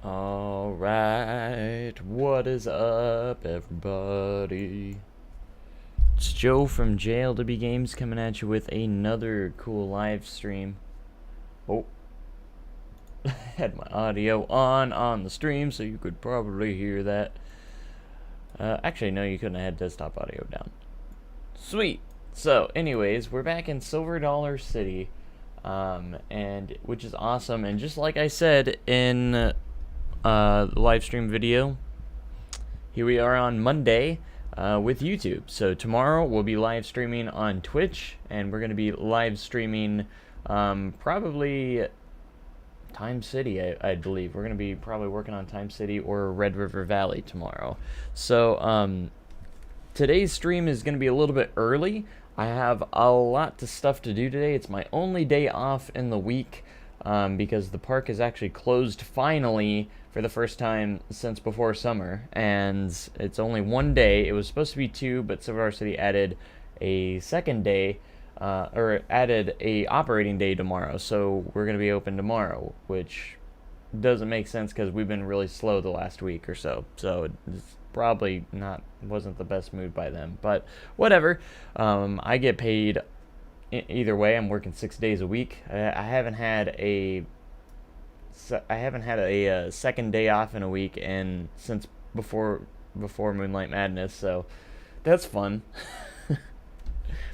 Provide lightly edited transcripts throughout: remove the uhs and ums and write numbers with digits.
Alright, what is up, everybody? It's Joe from JLW Games coming at you with another cool live stream. Oh, had my audio on the stream, so you could probably hear that. Actually, no, you couldn't have had desktop audio down. Sweet! So, anyways, we're back in Silver Dollar City, and which is awesome, and just like I said in the live stream video, here we are on Monday with YouTube. So tomorrow we'll be live streaming on Twitch, and we're going to be live streaming probably Time City, I believe. We're going to be probably working on Time City or Red River Valley tomorrow. So today's stream is going to be a little bit early. I have a lot of stuff to do today. It's my only day off in the week because the park is actually closed finally for the first time since before summer, and it's only one day. It was supposed to be two, but Silver Dollar City added a second day, or added a operating day tomorrow, so we're going to be open tomorrow, which doesn't make sense because we've been really slow the last week or so, so it's probably wasn't the best move by them, but whatever. I get paid either way. I'm working 6 days a week. I haven't had a second day off in a week since before Moonlight Madness, so that's fun.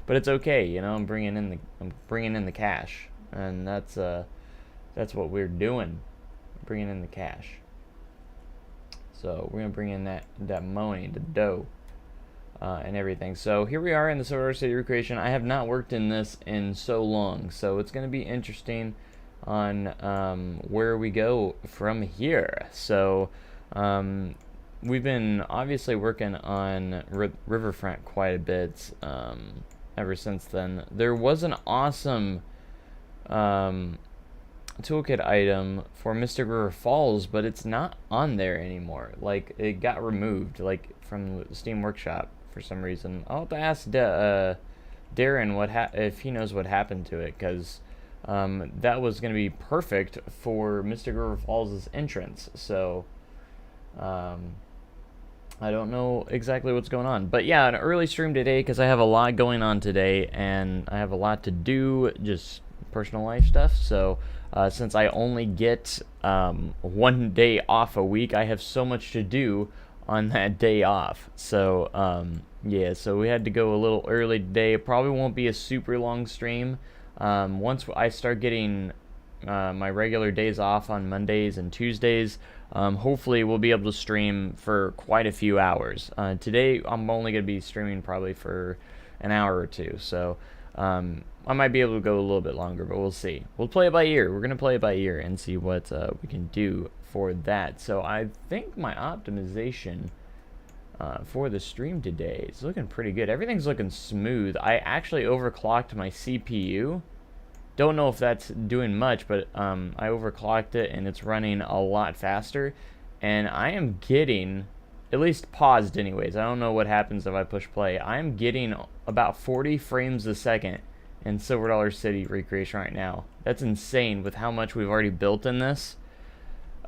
But it's okay, you know. I'm bringing in the cash, and that's what we're doing, bringing in the cash. So we're gonna bring in that money, the dough, and everything. So here we are in the Silver Dollar City Recreation. I have not worked in this in so long, so it's gonna be interesting on where we go from here. So we've been obviously working on Riverfront quite a bit ever since then. There was an awesome toolkit item for Mystic River Falls, but it's not on there anymore. Like, it got removed, like, from the Steam Workshop for some reason. I'll have to ask Darren if he knows what happened to it, because that was going to be perfect for Mystic River Falls' entrance. So I don't know exactly what's going on, but yeah, an early stream today because I have a lot going on today, and I have a lot to do, just personal life stuff. So since I only get 1 day off a week, I have so much to do on that day off. So yeah, so we had to go a little early today. It probably won't be a super long stream. Once I start getting my regular days off on Mondays and Tuesdays, hopefully we'll be able to stream for quite a few hours. Today I'm only going to be streaming probably for an hour or two, so I might be able to go a little bit longer, but we'll see. We'll play it by ear. We're going to play it by ear and see what we can do for that. So I think my optimization for the stream today is looking pretty good. Everything's looking smooth. I actually overclocked my CPU. Don't know if that's doing much, but I overclocked it and it's running a lot faster, and I am getting, at least paused anyways, I don't know what happens if I push play, I'm getting about 40 frames a second in Silver Dollar City Recreation right now. That's insane with how much we've already built in this.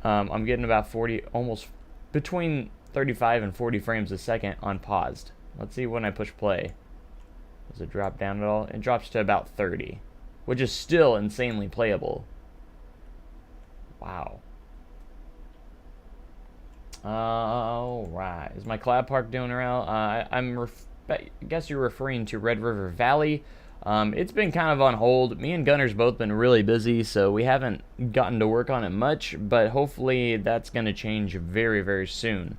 I'm getting about 40, almost between 35 and 40 frames a second on paused. Let's see when I push play. Does it drop down at all? It drops to about 30. Which is still insanely playable. Wow. Alright. Is my Cloud Park doing around? I guess you're referring to Red River Valley. It's been kind of on hold. Me and Gunner's both been really busy, so we haven't gotten to work on it much, but hopefully that's going to change very, very soon.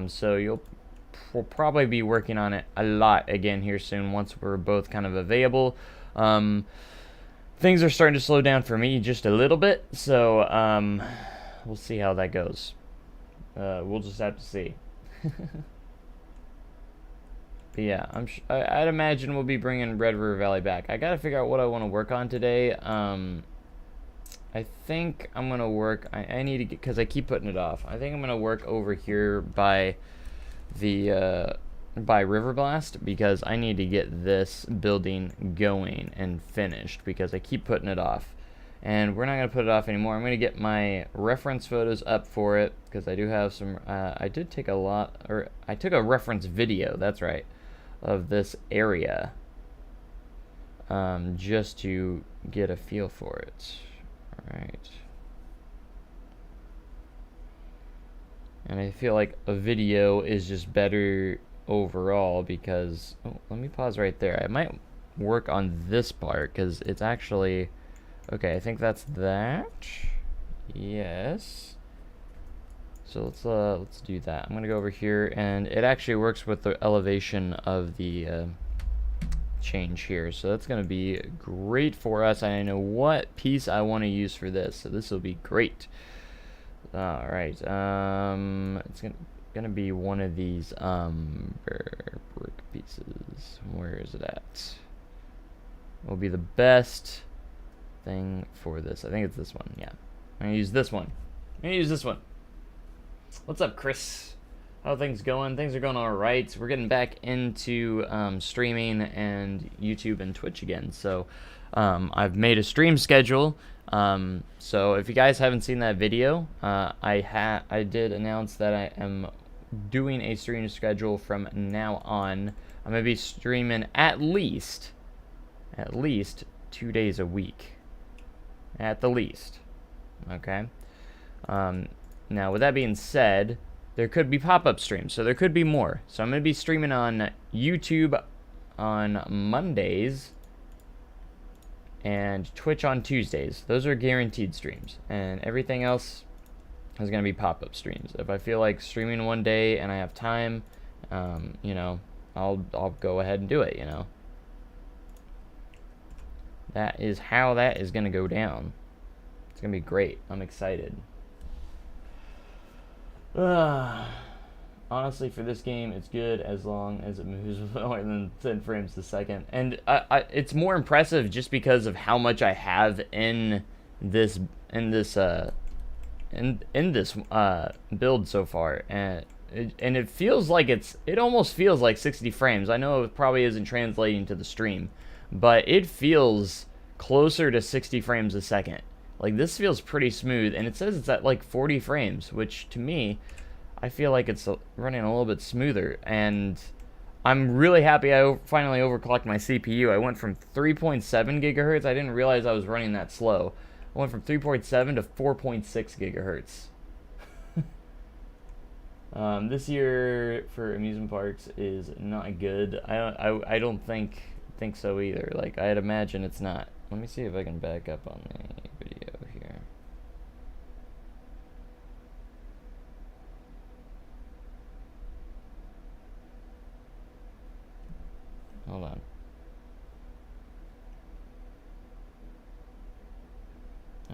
So we'll probably be working on it a lot again here soon once we're both kind of available. Things are starting to slow down for me just a little bit, so we'll see how that goes. We'll just have to see. But yeah, I'd imagine we'll be bringing Red River Valley back. I gotta figure out what I want to work on today. I think I'm gonna work. I need to get, because I keep putting it off. I think I'm gonna work over here by the Riverblast, because I need to get this building going and finished because I keep putting it off. And we're not going to put it off anymore. I'm going to get my reference photos up for it, because I do have some, I did take a lot, or I took a reference video, that's right, of this area, just to get a feel for it. Alright. And I feel like a video is just better overall because, oh, let me pause right there. I might work on this part because it's actually, okay, I think that's that. Yes. So let's do that. I'm gonna go over here, and it actually works with the elevation of the change here. So that's gonna be great for us. I know what piece I want to use for this, so this will be great. All right. It's gonna be one of these brick pieces. Where is it at? Will be the best thing for this. I think it's this one. Yeah, I'm gonna use this one. What's up, Chris? How are things going? Things are going all right. We're getting back into streaming and YouTube and Twitch again. So I've made a stream schedule. So if you guys haven't seen that video, I did announce that I am doing a stream schedule from now on. I'm gonna be streaming at least 2 days a week, at the least. Okay. Now with that being said, there could be pop-up streams, so there could be more. So I'm gonna be streaming on YouTube on Mondays and Twitch on Tuesdays. Those are guaranteed streams, and everything else is gonna be pop-up streams. If I feel like streaming one day and I have time, you know, I'll go ahead and do it. You know, that is how that is gonna go down. It's gonna be great. I'm excited. Honestly, for this game, it's good as long as it moves more than 10 frames a second. And it's more impressive just because of how much I have in this build so far. And it feels like it almost feels like 60 frames. I know it probably isn't translating to the stream, but it feels closer to 60 frames a second. Like, this feels pretty smooth, and it says it's at like 40 frames, which to me, I feel like it's running a little bit smoother. And I'm really happy I finally overclocked my CPU. I went from 3.7 gigahertz. I didn't realize I was running that slow. I went from 3.7 to 4.6 gigahertz. This year for amusement parks is not good. I don't think so either. Like, I'd imagine it's not. Let me see if I can back up on the video here. Hold on.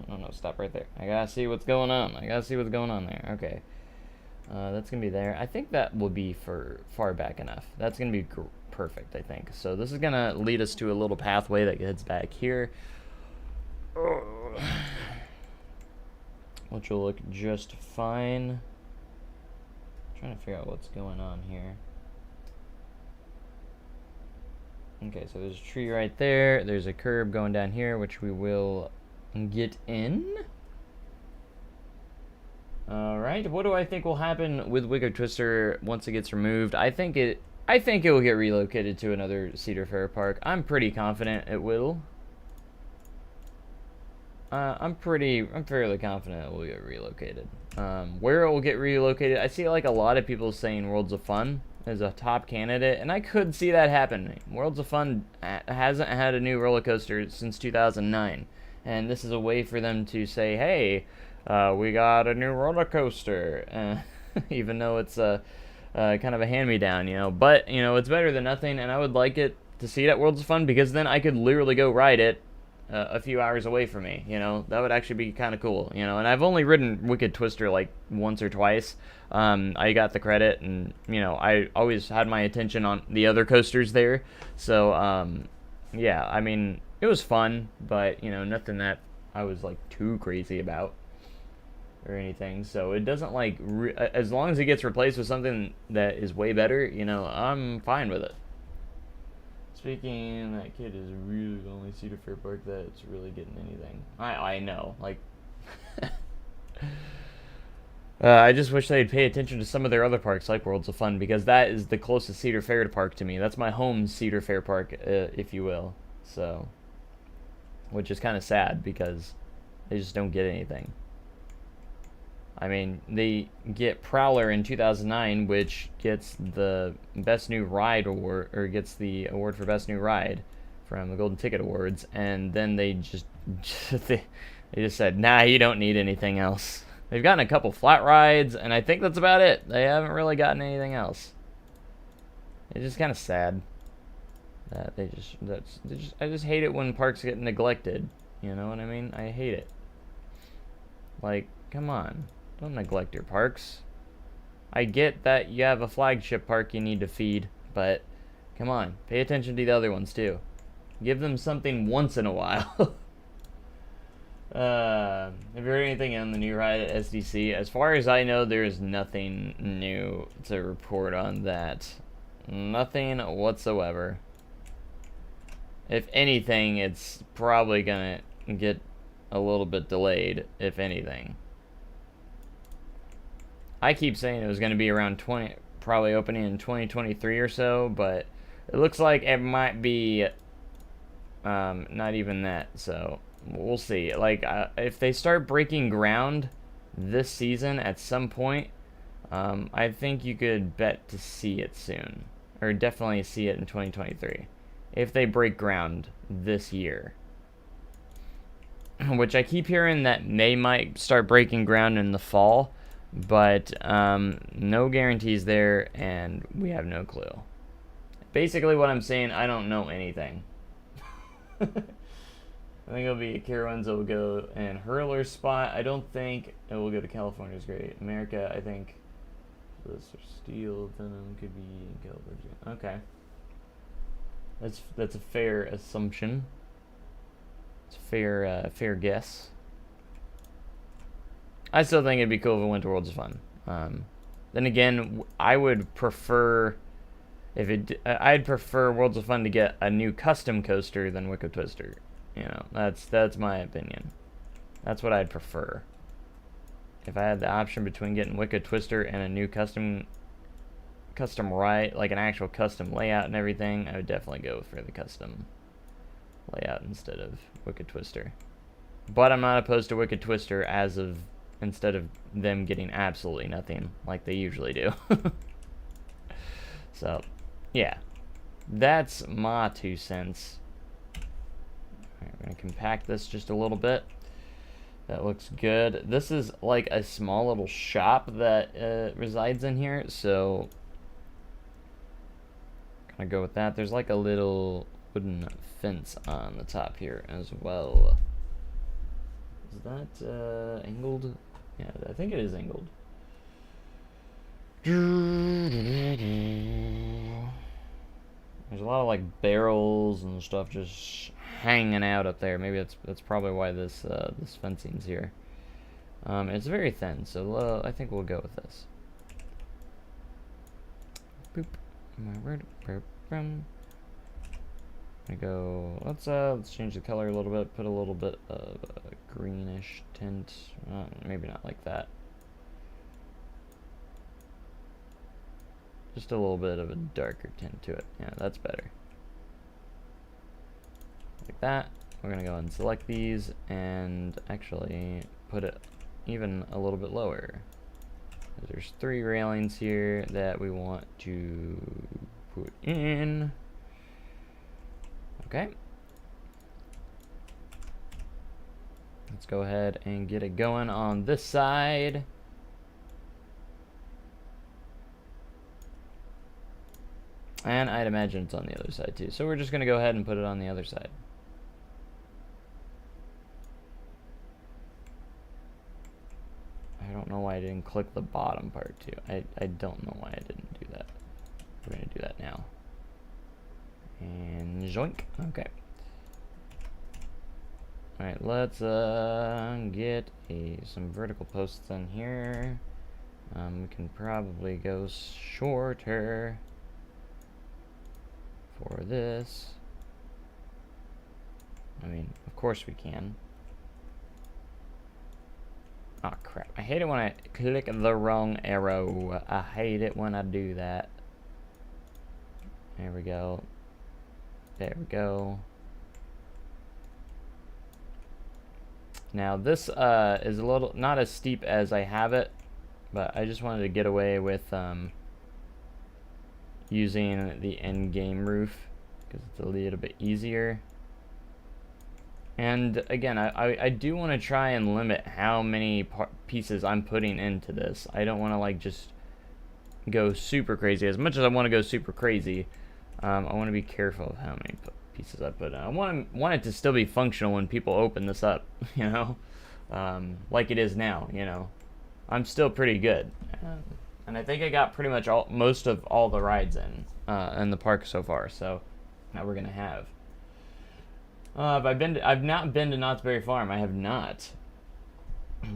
No, stop right there. I gotta see what's going on. There. Okay. That's gonna be there. I think that will be for far back enough. That's gonna be perfect, I think. So this is gonna lead us to a little pathway that heads back here, which will look just fine. I'm trying to figure out what's going on here. Okay, so there's a tree right there. There's a curb going down here, which we will get in. Alright, what do I think will happen with Wicked Twister once it gets removed? I think it will get relocated to another Cedar Fair park. I'm pretty confident it will. I'm fairly confident it will get relocated. Where it will get relocated, I see like a lot of people saying Worlds of Fun is a top candidate, and I could see that happening. Worlds of Fun hasn't had a new roller coaster since 2009, and this is a way for them to say, hey, we got a new roller coaster, even though it's kind of a hand-me-down, you know. But, you know, it's better than nothing, and I would like it to see it at Worlds of Fun, because then I could literally go ride it a few hours away from me, you know. That would actually be kind of cool, you know. And I've only ridden Wicked Twister like once or twice. I got the credit, and, you know, I always had my attention on the other coasters there. So, yeah, I mean, it was fun, but, you know, nothing that I was, like, too crazy about or anything. So it doesn't, like, as long as it gets replaced with something that is way better, you know, I'm fine with it. Speaking, that kid is really the only Cedar Fair park that's really getting anything. I know, like... I just wish they'd pay attention to some of their other parks, like Worlds of Fun, because that is the closest Cedar Fair park to me. That's my home Cedar Fair park, if you will. So, which is kind of sad, because they just don't get anything. I mean, they get Prowler in 2009, which gets the Best New Ride award, or gets the award for Best New Ride from the Golden Ticket Awards, and then they just they just said, nah, you don't need anything else. They've gotten a couple flat rides, and I think that's about it. They haven't really gotten anything else. It's just kind of sad that I just hate it when parks get neglected. You know what I mean? I hate it. Like, come on. Don't neglect your parks. I get that you have a flagship park you need to feed, but come on, pay attention to the other ones too. Give them something once in a while. Have you heard anything on the new ride at SDC? As far as I know, there's nothing new to report on that. Nothing whatsoever. If anything, it's probably gonna get a little bit delayed, if anything. I keep saying it was going to be around probably opening in 2023 or so, but it looks like it might be not even that, so we'll see. Like, if they start breaking ground this season at some point, I think you could bet to see it soon, or definitely see it in 2023, if they break ground this year. Which I keep hearing that they might start breaking ground in the fall, but no guarantees there, and we have no clue. Basically what I'm saying, I don't know anything. I think it'll be Carowinds will go in Hurler's spot. I don't think it will go to California's Great America. I think this or Steel Venom could be in California. Okay. That's a fair assumption. It's a fair guess. I still think it'd be cool if it went to Worlds of Fun. Then again, I would prefer I'd prefer Worlds of Fun to get a new custom coaster than Wicked Twister. You know, that's my opinion. That's what I'd prefer. If I had the option between getting Wicked Twister and a new custom ride, like an actual custom layout and everything, I would definitely go for the custom layout instead of Wicked Twister. But I'm not opposed to Wicked Twister instead of them getting absolutely nothing like they usually do. So, yeah. That's my 2 cents. Alright, we're going to compact this just a little bit. That looks good. This is like a small little shop that resides in here, so gonna go with that. There's like a little wooden fence on the top here as well. Is that angled? Yeah, I think it is angled. There's a lot of like barrels and stuff just hanging out up there. Maybe that's probably why this fencing's here. It's very thin, so I think we'll go with this. Boop. I go. Let's change the color a little bit. Put a little bit of a greenish tint. Maybe not like that. Just a little bit of a darker tint to it. Yeah, that's better. Like that. We're gonna go and select these and actually put it even a little bit lower. There's 3 railings here that we want to put in. Okay. Let's go ahead and get it going on this side. And I'd imagine it's on the other side too. So we're just going to go ahead and put it on the other side. I don't know why I didn't click the bottom part too. I don't know why I didn't do that. We're going to do that now. And zoink. Okay. Alright, let's get some vertical posts in here. We can probably go shorter for this. I mean, of course we can. Oh crap, I hate it when I click the wrong arrow. I hate it when I do that. There we go. There we go. Now this is a little, not as steep as I have it, but I just wanted to get away with using the end game roof because it's a little bit easier. And again, I do want to try and limit how many pieces I'm putting into this. I don't want to like just go super crazy. As much as I want to go super crazy, I want to be careful of how many pieces I put in. I want it to still be functional when people open this up, you know, like it is now. You know, I'm still pretty good, and I think I got pretty much most of all the rides in the park so far. So now we're gonna have. I've not been to Knott's Berry Farm. I have not.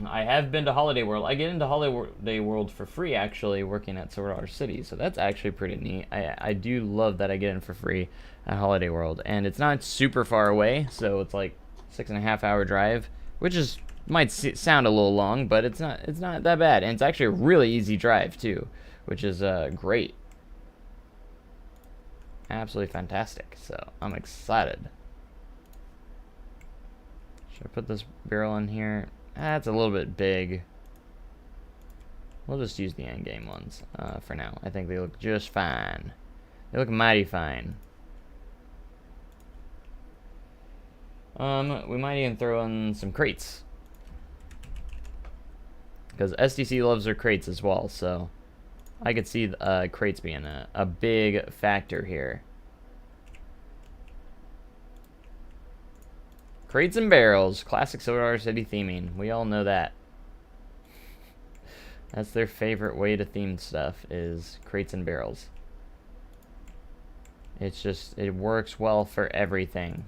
I have been to Holiday World. I get into Holiday World for free, actually, working at Silver Dollar City. So that's actually pretty neat. I do love that I get in for free at Holiday World. And it's not super far away, so it's like 6.5 hour drive, which is might sound a little long, but it's not that bad. And it's actually a really easy drive, too, which is great. Absolutely fantastic. So I'm excited. Should I put this barrel in here? That's a little bit big. We'll just use the end game ones for now. I think they look just fine. They look mighty fine. We might even throw in some crates, because SDC loves their crates as well. So I could see crates being a big factor here. Crates and barrels, classic Silver Dollar City theming. We all know that. That's their favorite way to theme stuff, is crates and barrels. It's just, it works well for everything.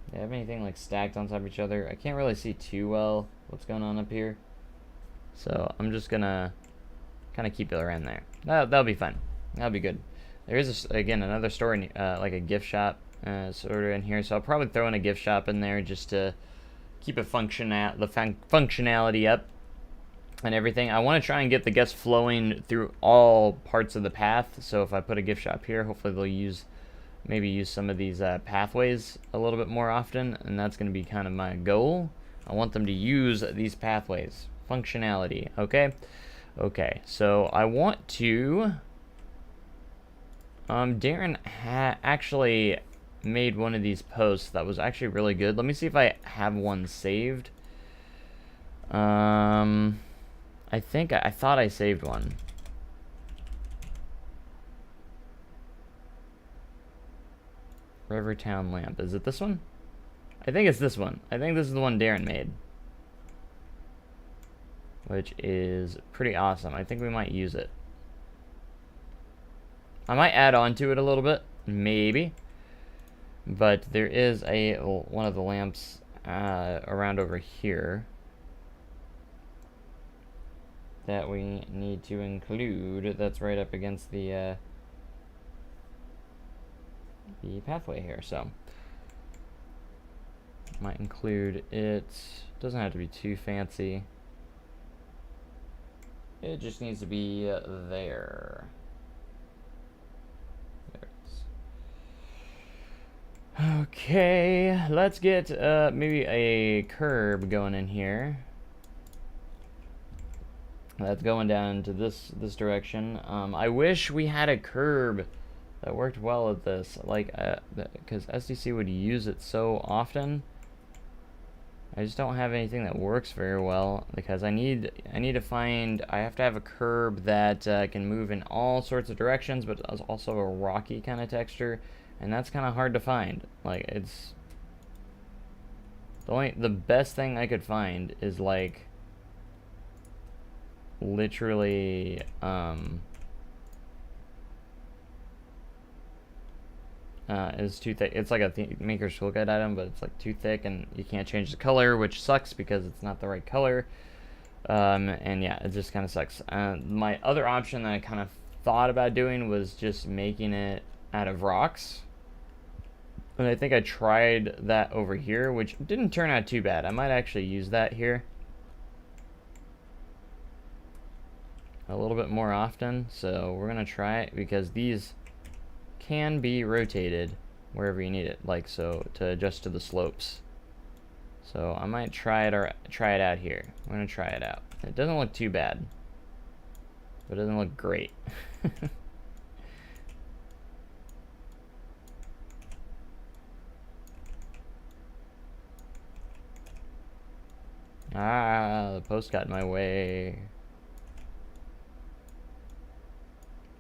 Do they have anything like stacked on top of each other? I can't really see too well what's going on up here. So I'm just gonna kind of keep it around there. That'll be fun. That'll be good. There is, again, another store, like a gift shop sort of in here. So I'll probably throw in a gift shop in there just to keep it functionality up and everything. I want to try and get the guests flowing through all parts of the path. So if I put a gift shop here, hopefully they'll maybe use some of these pathways a little bit more often. And that's going to be kind of my goal. I want them to use these pathways. Functionality, okay? Okay, so I want to... Darren actually made one of these posts that was actually really good. Let me see if I have one saved. I thought I saved one. Rivertown Lamp. Is it this one? I think it's this one. I think this is the one Darren made, which is pretty awesome. I think we might use it. I might add on to it a little bit, maybe. But there is one of the lamps around over here that we need to include. That's right up against the pathway here. So might include it. Doesn't have to be too fancy. It just needs to be there. Okay, let's get maybe a curb going in here. That's going down to this direction. I wish we had a curb that worked well at this, like because SDC would use it so often. I just don't have anything that works very well, because I have to have a curb that can move in all sorts of directions, but also a rocky kind of texture. And that's kind of hard to find. Like, it's the best thing I could find is like literally is too thick. It's like a Maker's Tool Guide item, but it's like too thick and you can't change the color, which sucks because it's not the right color. And yeah, it just kind of sucks. My other option that I kind of thought about doing was just making it out of rocks. And I think I tried that over here, which didn't turn out too bad. I might actually use that here a little bit more often. So we're going to try it because these can be rotated wherever you need it, like so, to adjust to the slopes. So I might try it out here. I'm going to try it out. It doesn't look too bad, but it doesn't look great. Ah, the post got in my way.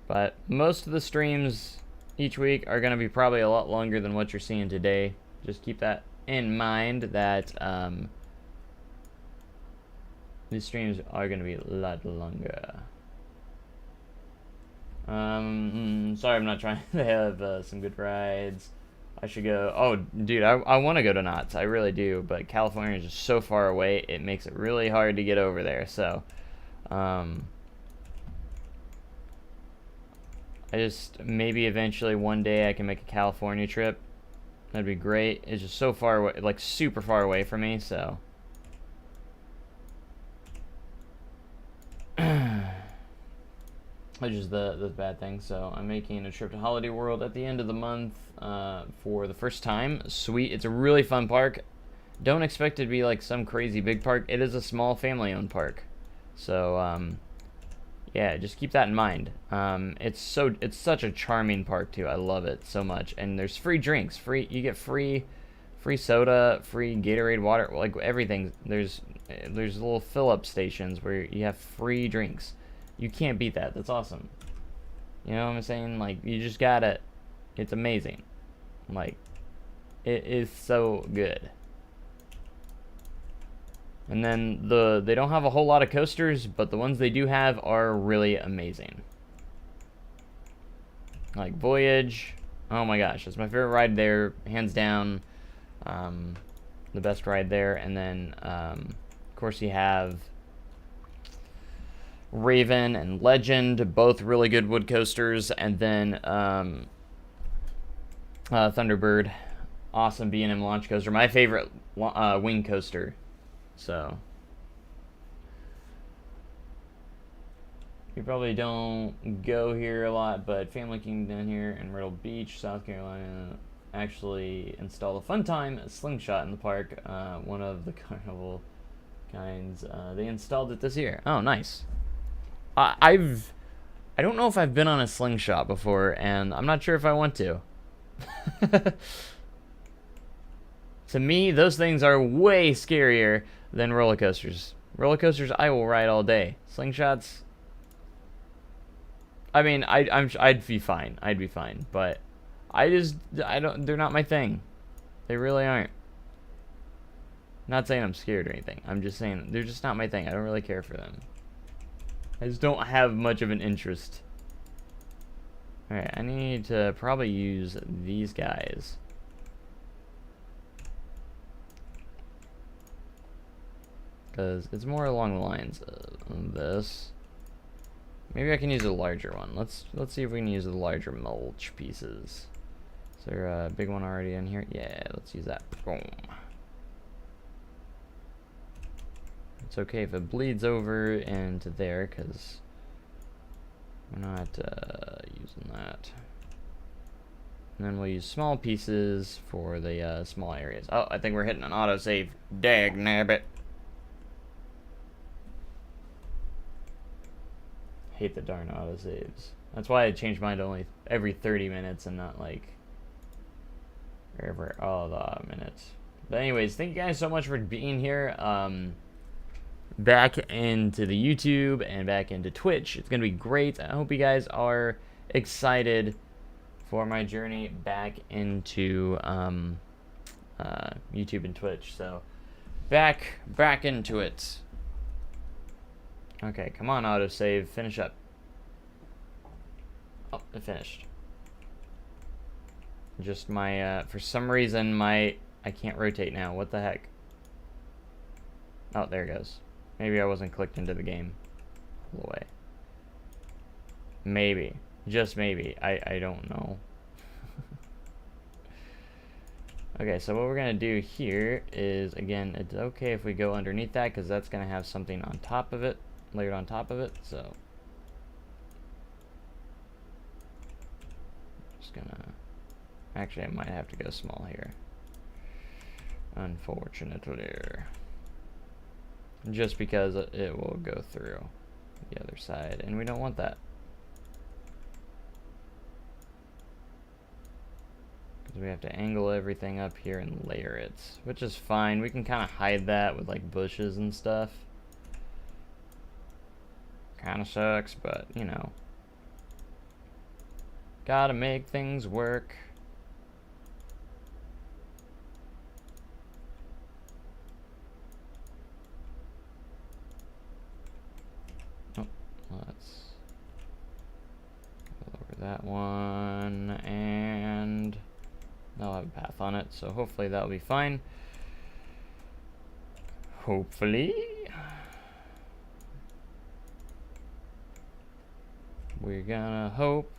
But most of the streams each week are going to be probably a lot longer than what you're seeing today. Just keep that in mind, that these streams are going to be a lot longer. Sorry, I'm not trying to have some good rides. I should go. Oh, dude, I want to go to Knott's. I really do. But California is just so far away. It makes it really hard to get over there. So, I just, maybe eventually one day I can make a California trip. That'd be great. It's just so far away, like super far away from me, so. Which is the bad thing. So I'm making a trip to Holiday World at the end of the month for the first time. Sweet. It's a really fun park. Don't expect it to be like some crazy big park. It is a small family-owned park. So, yeah, just keep that in mind. It's such a charming park too. I love it so much. And there's free drinks. You get free soda, free Gatorade water, like everything. There's little fill-up stations where you have free drinks. You can't beat that. That's awesome. You know what I'm saying? Like, you just gotta. It's amazing. Like, it is so good. And then they don't have a whole lot of coasters, but the ones they do have are really amazing. Like Voyage. Oh my gosh, that's my favorite ride there, hands down. The best ride there. And then, of course, you have Raven and Legend, both really good wood coasters. And then Thunderbird, awesome B&M launch coaster, my favorite wing coaster. So you probably don't go here a lot, but Family Kingdom here in Myrtle Beach, South Carolina, actually installed a Fun Time slingshot in the park, one of the carnival kinds. They installed it this year. Oh, nice. I don't know if I've been on a slingshot before, and I'm not sure if I want to. To me, those things are way scarier than roller coasters. Roller coasters, I will ride all day. Slingshots, I mean, I'd be fine. I'd be fine, but I don't. They're not my thing. They really aren't. Not saying I'm scared or anything. I'm just saying they're just not my thing. I don't really care for them. I just don't have much of an interest. Alright, I need to probably use these guys. Because it's more along the lines of this. Maybe I can use a larger one. Let's see if we can use the larger mulch pieces. Is there a big one already in here? Yeah, let's use that. Boom. It's okay if it bleeds over into there, because we're not using that. And then we'll use small pieces for the small areas. Oh, I think we're hitting an autosave. Dag nabbit. Hate the darn autosaves. That's why I changed mine to only every 30 minutes and not like every all the minutes. But anyways, thank you guys so much for being here. Back into the YouTube and back into Twitch. It's gonna be great. I hope you guys are excited for my journey back into YouTube and Twitch. So back into it. Okay, come on, autosave. Finish up. Oh, it finished. Just my for some reason I can't rotate now. What the heck? Oh, there it goes. Maybe I wasn't clicked into the game all the way. Maybe. Just maybe. I don't know. Okay, so what we're going to do here is, again, it's okay if we go underneath that because that's going to have something on top of it, layered on top of it, so. Just going to, actually I might have to go small here. Unfortunately. Just because it will go through the other side, and we don't want that. Because we have to angle everything up here and layer it, which is fine. We can kind of hide that with like bushes and stuff. Kind of sucks, but you know. Gotta make things work. Let's go over that one, and that'll have a path on it, so hopefully that'll be fine. Hopefully. We're gonna hope.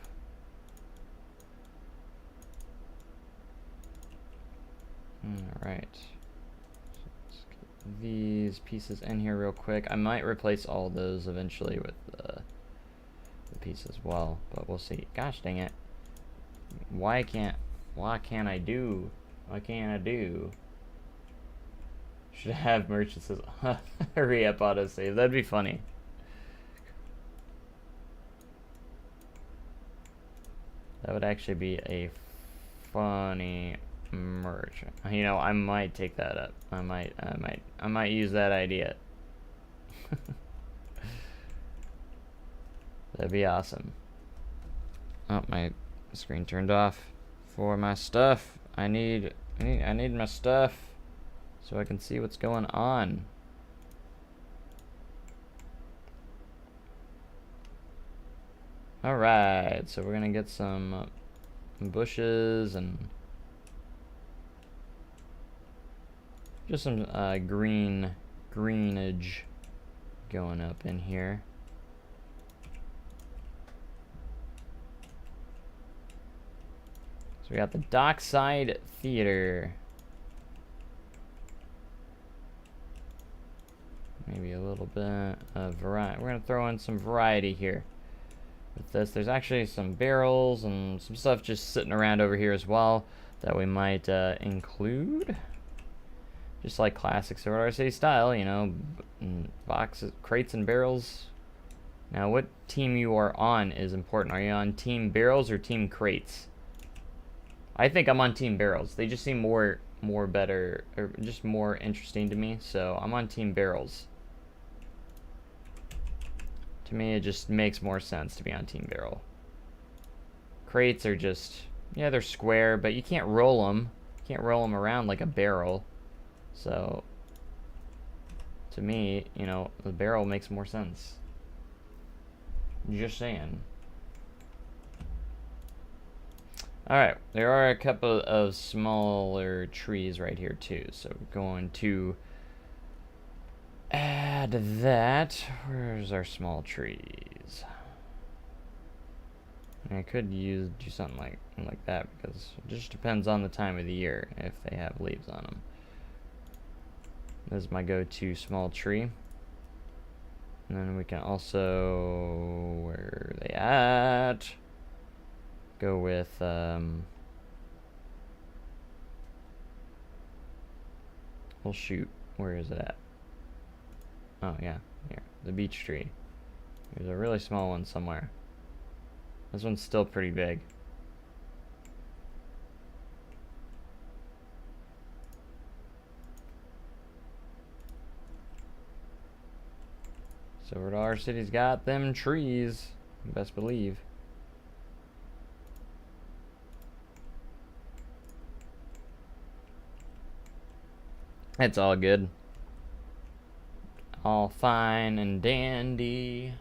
Alright. These pieces in here real quick. I might replace all those eventually with the piece as well, but we'll see. Gosh dang it. Why can't I do? Should have merchant says hurry up autosave. That'd be funny. That would actually be a funny merge. You know, I might take that up. I might use that idea. That'd be awesome. Oh, my screen turned off for my stuff. I need my stuff so I can see what's going on. All right, so we're gonna get some bushes and just some greenage going up in here. So we got the Dockside Theater. Maybe a little bit of variety. We're gonna throw in some variety here. With this, there's actually some barrels and some stuff just sitting around over here as well that we might include. Just like classic Sword Art City style, you know, boxes, crates and barrels. Now, what team you are on is important. Are you on Team Barrels or Team Crates? I think I'm on Team Barrels. They just seem more better, or just more interesting to me. So I'm on Team Barrels. To me, it just makes more sense to be on Team Barrel. Crates are just, yeah, they're square, but you can't roll them. You can't roll them around like a barrel. So, to me, you know, the barrel makes more sense. Just saying. Alright, there are a couple of smaller trees right here too, so we're going to add that. Where's our small trees? I could do something like that, because it just depends on the time of the year if they have leaves on them. This is my go-to small tree. And then we can also, where are they at? Go with, well, shoot, where is it at? Oh, yeah, here, the beech tree. There's a really small one somewhere. This one's still pretty big. So our city's got them trees, you best believe. It's all good. All fine and dandy.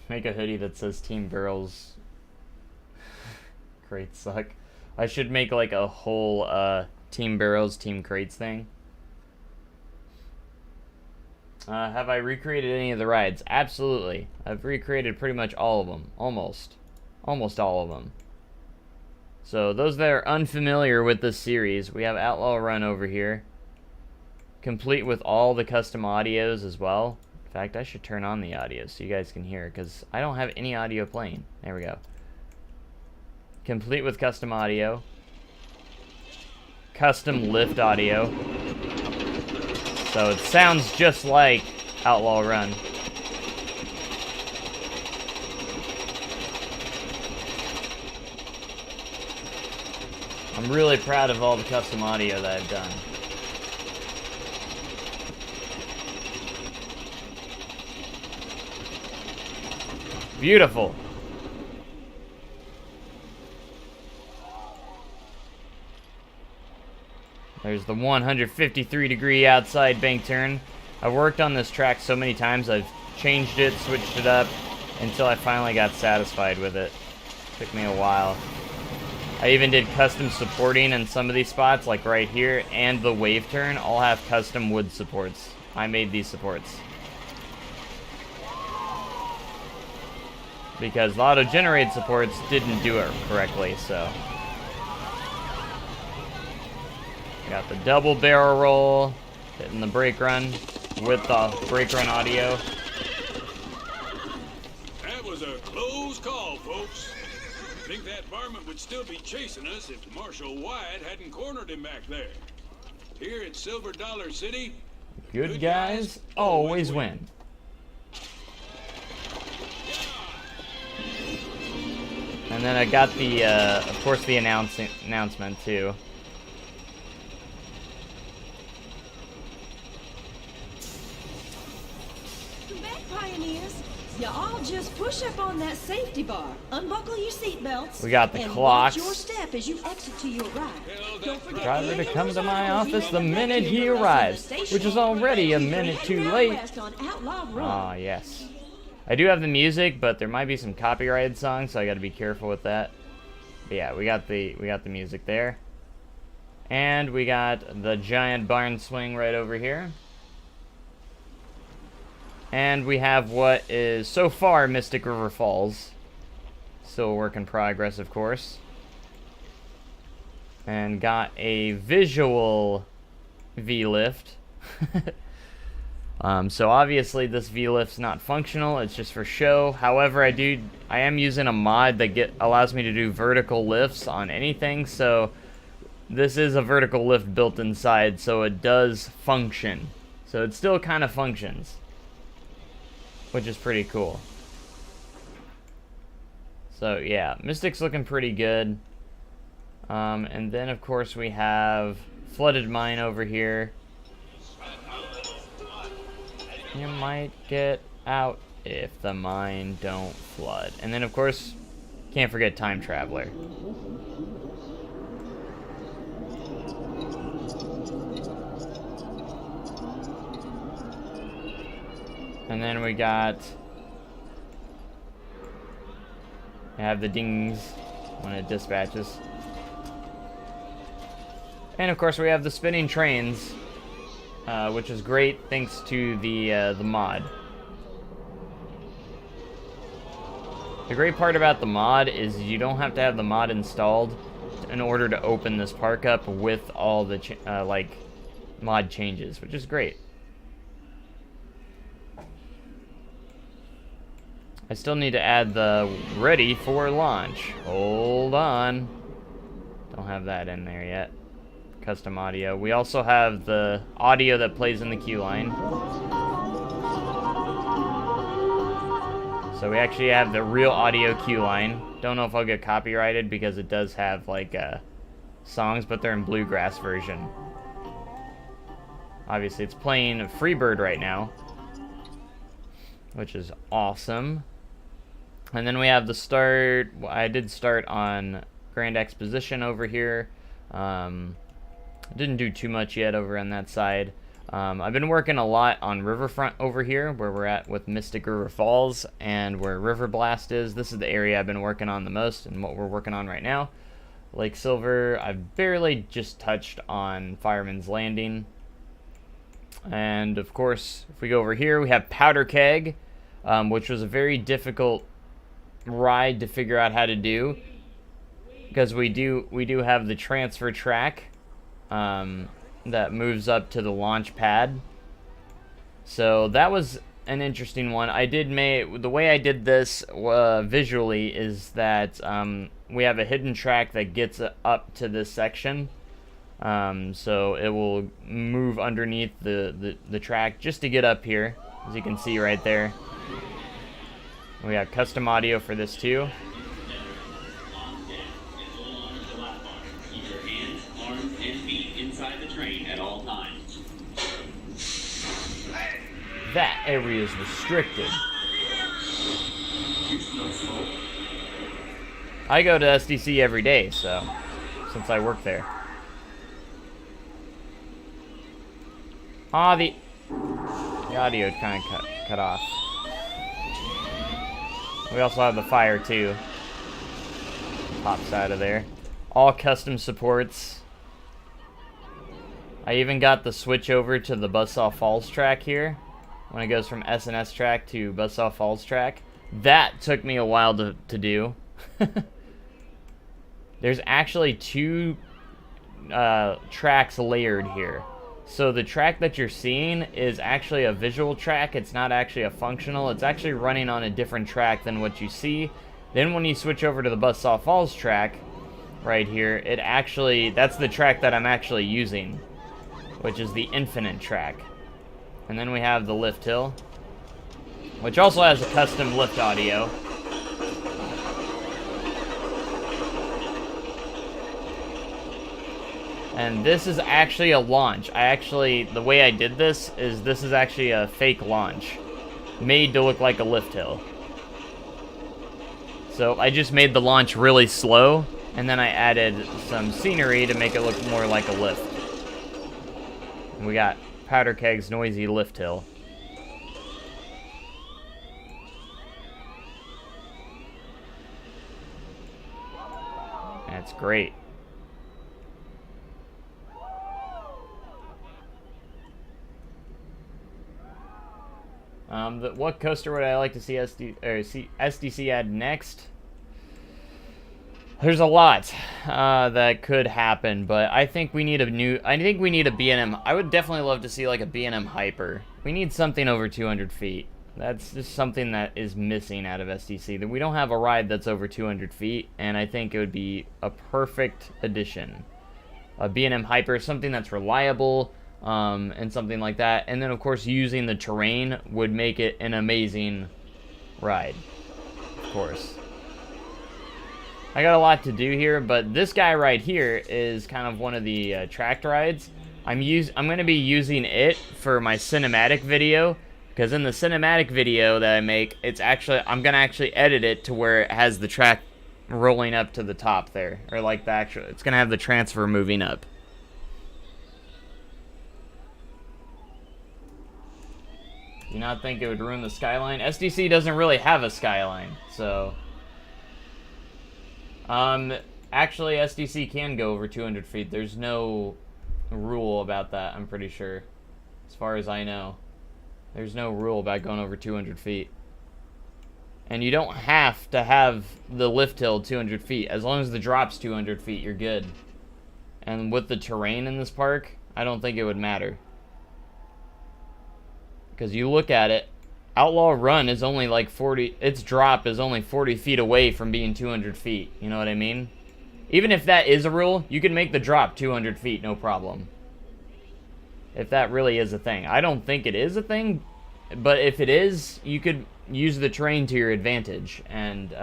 Make a hoodie that says Team Barrels. Crates suck. I should make like a whole Team Barrels, Team Crates thing. Have I recreated any of the rides? Absolutely. I've recreated pretty much all of them. Almost all of them. So those that are unfamiliar with this series, we have Outlaw Run over here, complete with all the custom audios as well. In fact, I should turn on the audio so you guys can hear, because I don't have any audio playing. There we go. Complete with custom audio, custom lift audio, so it sounds just like Outlaw Run. I'm really proud of all the custom audio that I've done. Beautiful. There's the 153-degree outside bank turn. I've worked on this track so many times, I've changed it, switched it up, until I finally got satisfied with it. Took me a while. I even did custom supporting in some of these spots, like right here, and the wave turn all have custom wood supports. I made these supports. Because the auto-generated supports didn't do it correctly, so. Got the double barrel roll, hitting the brake run with the brake run audio. That was a close call, folks. I think that varmint would still be chasing us if Marshal Wyatt hadn't cornered him back there. Here at Silver Dollar City, good guys always win. And then I got the, of course, the announcement too. Pioneers, you all just push up on that safety bar, unbuckle your seatbelts, we got the and clocks. watch your step as you exit to your right. Don't forget Driver to any come to my motorcycles office you the may minute have he to arrives, the station. which is already a minute too late. On Outlaw Run. Ah, yes. I do have the music, but there might be some copyrighted songs, so I got to be careful with that. But yeah, we got the music there, and we got the giant barn swing right over here. And we have what is, so far, Mystic River Falls. Still a work in progress, of course. And got a visual V-lift. So obviously this V-lift's not functional, it's just for show. However, I am using a mod that allows me to do vertical lifts on anything, so this is a vertical lift built inside, so it does function. So it still kind of functions, which is pretty cool. So yeah, Mystic's looking pretty good. And then of course we have Flooded Mine over here. You might get out if the mine don't flood. And then of course, can't forget Time Traveler. And then we have the dings when it dispatches. And of course we have the spinning trains, which is great thanks to the mod. The great part about the mod is you don't have to have the mod installed in order to open this park up with all the like mod changes, which is great. I still need to add the ready for launch. Hold on. Don't have that in there yet. Custom audio. We also have the audio that plays in the queue line. So we actually have the real audio queue line. Don't know if I'll get copyrighted because it does have like songs, but they're in bluegrass version. Obviously it's playing Freebird right now, which is awesome. And then we have the start. I did start on Grand Exposition over here. Didn't do too much yet over on that side. I've been working a lot on Riverfront over here, where we're at with Mystic River Falls, and where Riverblast is. This is the area I've been working on the most, and what we're working on right now. Lake Silver, I've barely just touched on Fireman's Landing. And of course, if we go over here, we have Powder Keg, which was a very difficult ride to figure out how to do, because we do have the transfer track that moves up to the launch pad. So that was an interesting one. The way I did this visually is that we have a hidden track that gets up to this section. So it will move underneath the track just to get up here, as you can see right there. We have custom audio for this too. Keep your hands, arms, and feet inside the train at all times. That area is restricted. I go to SDC every day, so since I work there. The audio kind of cut off. We also have the fire too. Pops out of there. All custom supports. I even got the switch over to the Buzzsaw Falls track here, when it goes from S&S track to Buzzsaw Falls track. That took me a while to do. There's actually two tracks layered here. So the track that you're seeing is actually a visual track. It's not actually a functional. It's actually running on a different track than what you see. Then when you switch over to the Buzzsaw Falls track right here, that's the track that I'm actually using, which is the infinite track. And then we have the lift hill, which also has a custom lift audio. And this is actually a launch. The way I did this is actually a fake launch, made to look like a lift hill. So I just made the launch really slow, and then I added some scenery to make it look more like a lift. And we got Powder Keg's noisy lift hill. That's great. What coaster would I like to see SDC add next? There's a lot that could happen, but I think we need a B&M. I would definitely love to see like a B&M Hyper. We need something over 200 feet. That's just something that is missing out of SDC. That we don't have a ride that's over 200 feet, and I think it would be a perfect addition. A B&M Hyper, something that's reliable, and something like that. And then, of course, using the terrain would make it an amazing ride, of course. I got a lot to do here, but this guy right here is kind of one of the tracked rides. I'm going to be using it for my cinematic video, because in the cinematic video that I make, I'm going to actually edit it to where it has the track rolling up to the top there, or like it's going to have the transfer moving up. Do you not think it would ruin the skyline? SDC doesn't really have a skyline, so... Actually, SDC can go over 200 feet. There's no rule about that, I'm pretty sure. As far as I know. There's no rule about going over 200 feet. And you don't have to have the lift hill 200 feet. As long as the drop's 200 feet, you're good. And with the terrain in this park, I don't think it would matter. Because you look at it, Outlaw Run is only like its drop is only 40 feet away from being 200 feet. You know what I mean? Even if that is a rule, you can make the drop 200 feet, no problem. If that really is a thing. I don't think it is a thing, but if it is, you could use the terrain to your advantage. And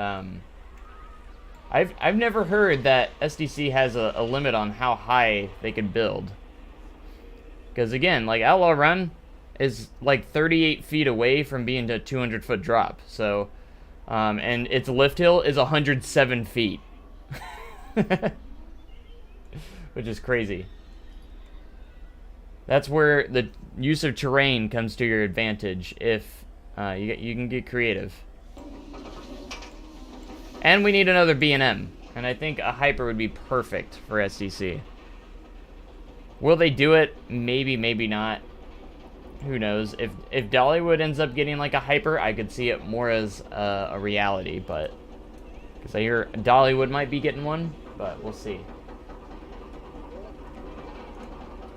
I've never heard that SDC has a limit on how high they can build. Because again, like Outlaw Run is like 38 feet away from being a 200-foot drop. So, and its lift hill is 107 feet. Which is crazy. That's where the use of terrain comes to your advantage if you can get creative. And we need another B&M. And I think a Hyper would be perfect for SDC. Will they do it? Maybe, maybe not. who knows? If Dollywood ends up getting like a hyper, I could see it more as a reality, but because I hear Dollywood might be getting one, but we'll see.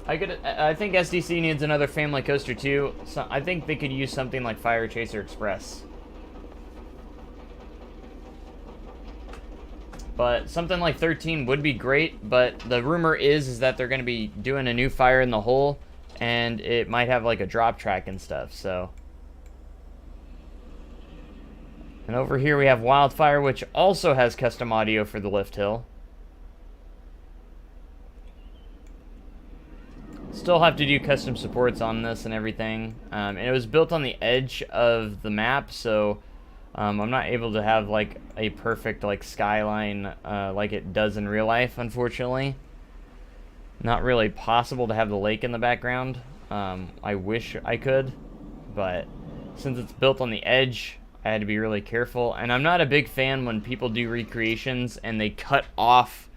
I think SDC needs another family coaster too. So I think they could use something like Fire Chaser Express. But something like 13 would be great, but the rumor is that they're going to be doing a new Fire in the Hole, and it might have like a drop track and stuff, so. And over here we have Wildfire, which also has custom audio for the lift hill. Still have to do custom supports on this and everything. And it was built on the edge of the map, so I'm not able to have like a perfect like skyline like it does in real life, unfortunately. Not really possible to have the lake in the background. I wish I could, but since it's built on the edge, I had to be really careful. And I'm not a big fan when people do recreations and they cut off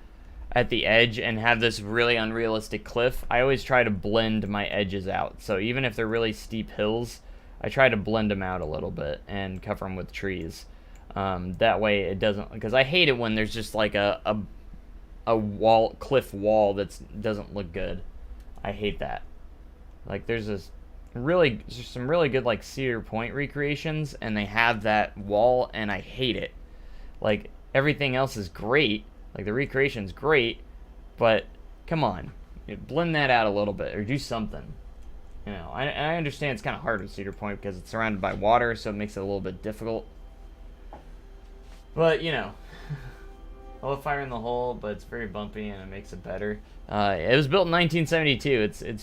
at the edge and have this really unrealistic cliff. I always try to blend my edges out. So even if they're really steep hills, I try to blend them out a little bit and cover them with trees. That way it doesn't, because I hate it when there's just like a cliff wall that doesn't look good. I hate that. Like there's some really good like Cedar Point recreations, and they have that wall, and I hate it. Like everything else is great, like the recreation's great, but come on, blend that out a little bit or do something. You know, I understand it's kind of hard with Cedar Point because it's surrounded by water, so it makes it a little bit difficult. But you know, I love Fire in the Hole, but it's very bumpy and it makes it better. It was built in 1972.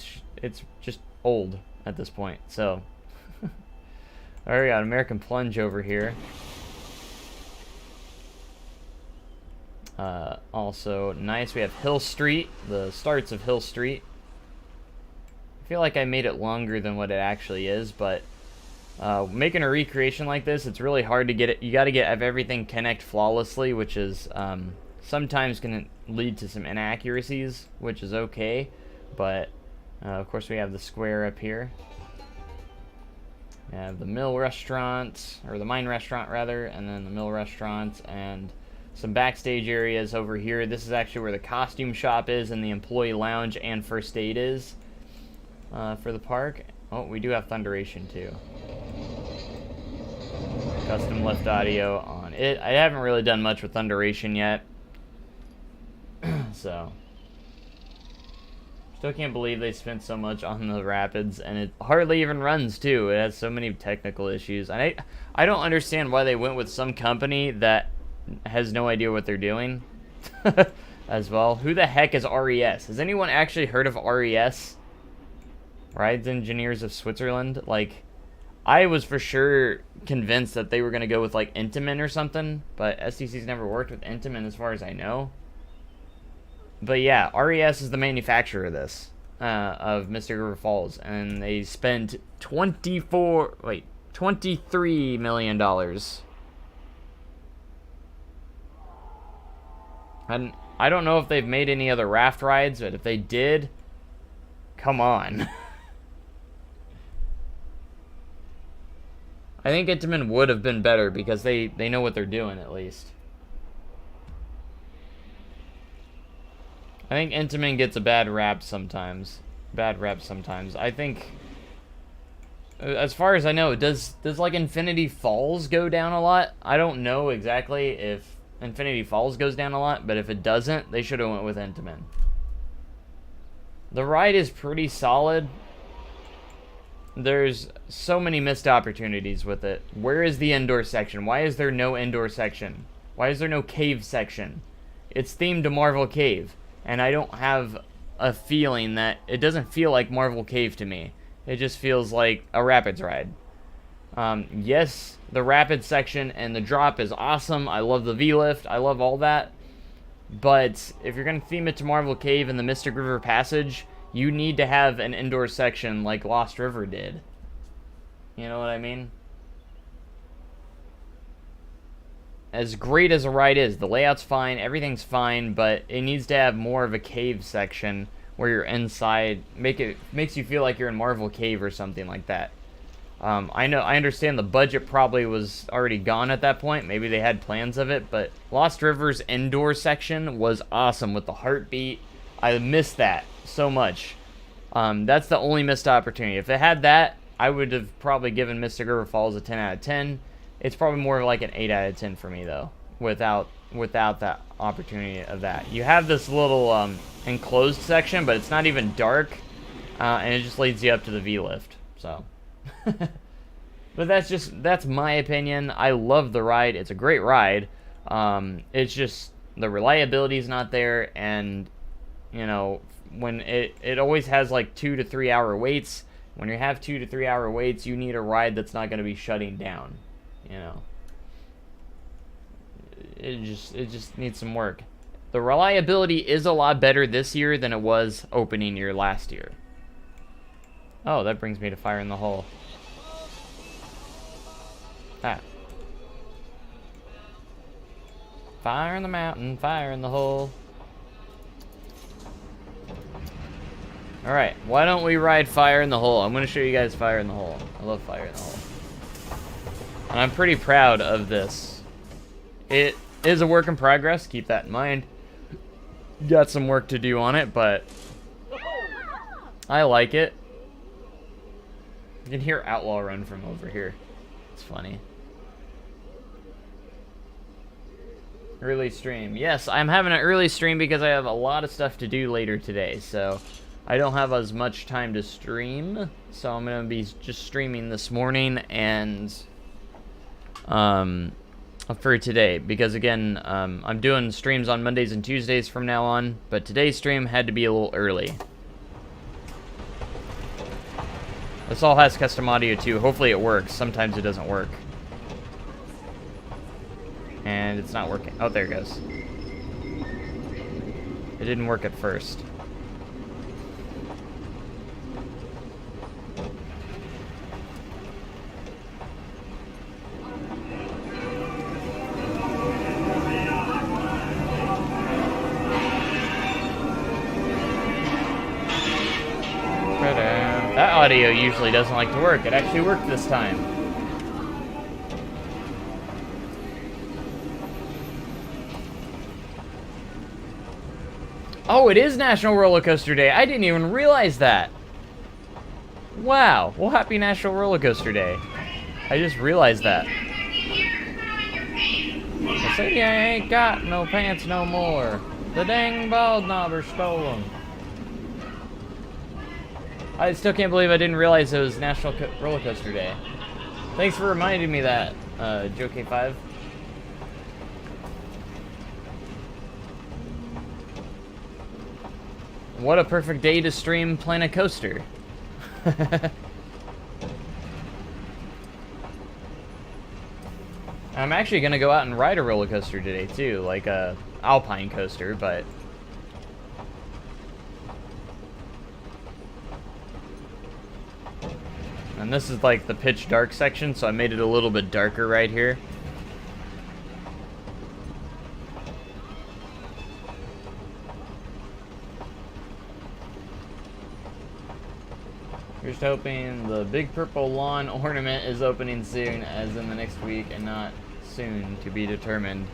It's just old at this point. So, alright, we got American Plunge over here. Also nice. We have Hill Street, the starts of Hill Street. I feel like I made it longer than what it actually is, but making a recreation like this, it's really hard to get it. You got to have everything connect flawlessly, which is sometimes going to lead to some inaccuracies, which is okay. But of course, we have the square up here. We have the Mill Restaurant, or the Mine Restaurant rather, and then the Mill Restaurant, and some backstage areas over here. This is actually where the costume shop is, and the employee lounge and first aid is for the park. Oh, we do have Thunderation too. Custom lift audio on it. I haven't really done much with Thunderation yet. So still can't believe they spent so much on the Rapids, and it hardly even runs too. It has so many technical issues. And I don't understand why they went with some company that has no idea what they're doing as well. Who the heck is RES? Has anyone actually heard of RES? Rides Engineers of Switzerland? Like, I was for sure convinced that they were going to go with like Intamin or something, but STC's never worked with Intamin as far as I know. But yeah, RES is the manufacturer of this, of Mystic River Falls, and they spent $23 million. And I don't know if they've made any other raft rides, but if they did, come on. I think Intamin would have been better because they know what they're doing at least. I think Intamin gets a bad rap sometimes. I think, as far as I know, does like Infinity Falls go down a lot? I don't know exactly if Infinity Falls goes down a lot, but if it doesn't, they should have went with Intamin. The ride is pretty solid. There's so many missed opportunities with it. Where is the indoor section? Why is there no indoor section? Why is there no cave section? It's themed to Marvel Cave, and I don't have a feeling that... It doesn't feel like Marvel Cave to me. It just feels like a Rapids ride. Yes, the Rapids section and the drop is awesome. I love the V-lift. I love all that. But if you're going to theme it to Marvel Cave and the Mystic River Passage, you need to have an indoor section like Lost River did. You know what I mean? As great as a ride is, the layout's fine, everything's fine, but it needs to have more of a cave section where you're inside. Makes you feel like you're in Marvel Cave or something like that. I understand the budget probably was already gone at that point. Maybe they had plans of it, but Lost River's indoor section was awesome with the heartbeat. I missed that so much. That's the only missed opportunity. If it had that, I would have probably given Mystic River Falls a 10 out of 10. It's probably more like an 8 out of 10 for me, though, without that opportunity of that. You have this little enclosed section, but it's not even dark, and it just leads you up to the V-lift, so... But that's my opinion. I love the ride. It's a great ride. It's just the reliability is not there, and you know, when it always has like 2 to 3 hour waits. When you have 2 to 3 hour waits, you need a ride that's not going to be shutting down. You know, it just needs some work. The reliability is a lot better this year than it was opening year last year. Oh, that brings me to Fire in the Hole. Ah. Fire in the mountain, fire in the hole. Alright, why don't we ride Fire in the Hole? I'm going to show you guys Fire in the Hole. I love Fire in the Hole. And I'm pretty proud of this. It is a work in progress, keep that in mind. Got some work to do on it, but I like it. You can hear Outlaw Run from over here. It's funny. Early stream. Yes, I'm having an early stream because I have a lot of stuff to do later today, so I don't have as much time to stream. So I'm going to be just streaming this morning and for today, because again, I'm doing streams on Mondays and Tuesdays from now on, but today's stream had to be a little early. This all has custom audio too. Hopefully it works. Sometimes it doesn't work. And it's not working. Oh, there it goes. It didn't work at first. That audio usually doesn't like to work. It actually worked this time. Oh, it is National Roller Coaster Day. I didn't even realize that. Wow. Well, happy National Roller Coaster Day. I just realized that. I said, I ain't got no pants no more. The dang bald knobber stole them. I still can't believe I didn't realize it was National Roller Coaster Day. Thanks for reminding me that, Joe K5. What a perfect day to stream Planet Coaster. I'm actually going to go out and ride a roller coaster today, too. Like a Alpine coaster, but... And this is like the pitch dark section, so I made it a little bit darker right here. Just hoping the big purple lawn ornament is opening soon, as in the next week, and not soon to be determined.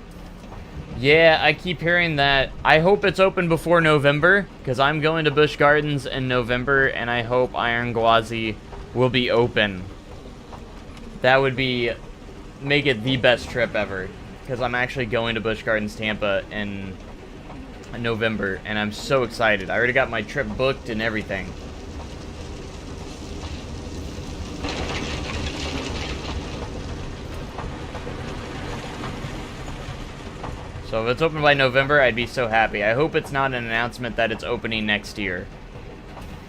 Yeah, I keep hearing that. I hope it's open before November, because I'm going to Busch Gardens in November, and I hope Iron Gwazi will be open. That would make it the best trip ever, because I'm actually going to Busch Gardens Tampa in November, and I'm so excited. I already got my trip booked and everything. So if it's open by November, I'd be so happy. I hope it's not an announcement that it's opening next year,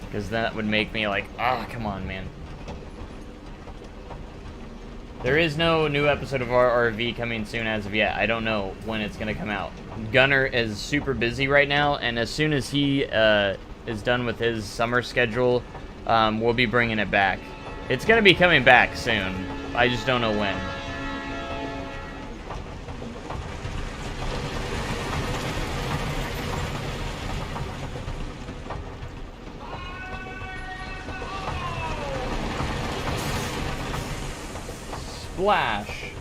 because that would make me like, come on, man. There is no new episode of RRV coming soon as of yet. I don't know when it's going to come out. Gunner is super busy right now, and as soon as he is done with his summer schedule, we'll be bringing it back. It's going to be coming back soon. I just don't know when. Flash.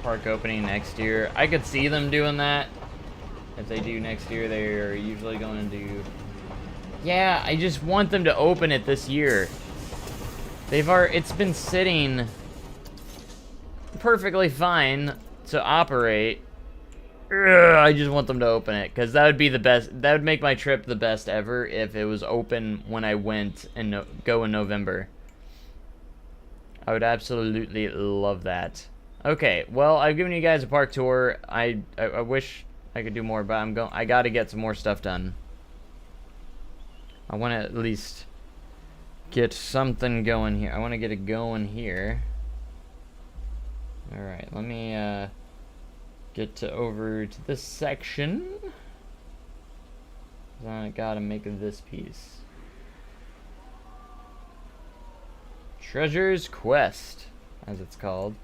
Park opening next year. I could see them doing that. If they do next year, they're usually going to do... Yeah, I just want them to open it this year. It's been sitting perfectly fine to operate. Ugh, I just want them to open it, because that would be the best. That would make my trip the best ever if it was open when I went and go in November. I would absolutely love that. Okay, well, I've given you guys a park tour. I wish I could do more, but I got to get some more stuff done. I want to at least get something going here. I want to get it going here. All right, let me get over to this section. I gotta make this piece. Treasure's Quest, as it's called.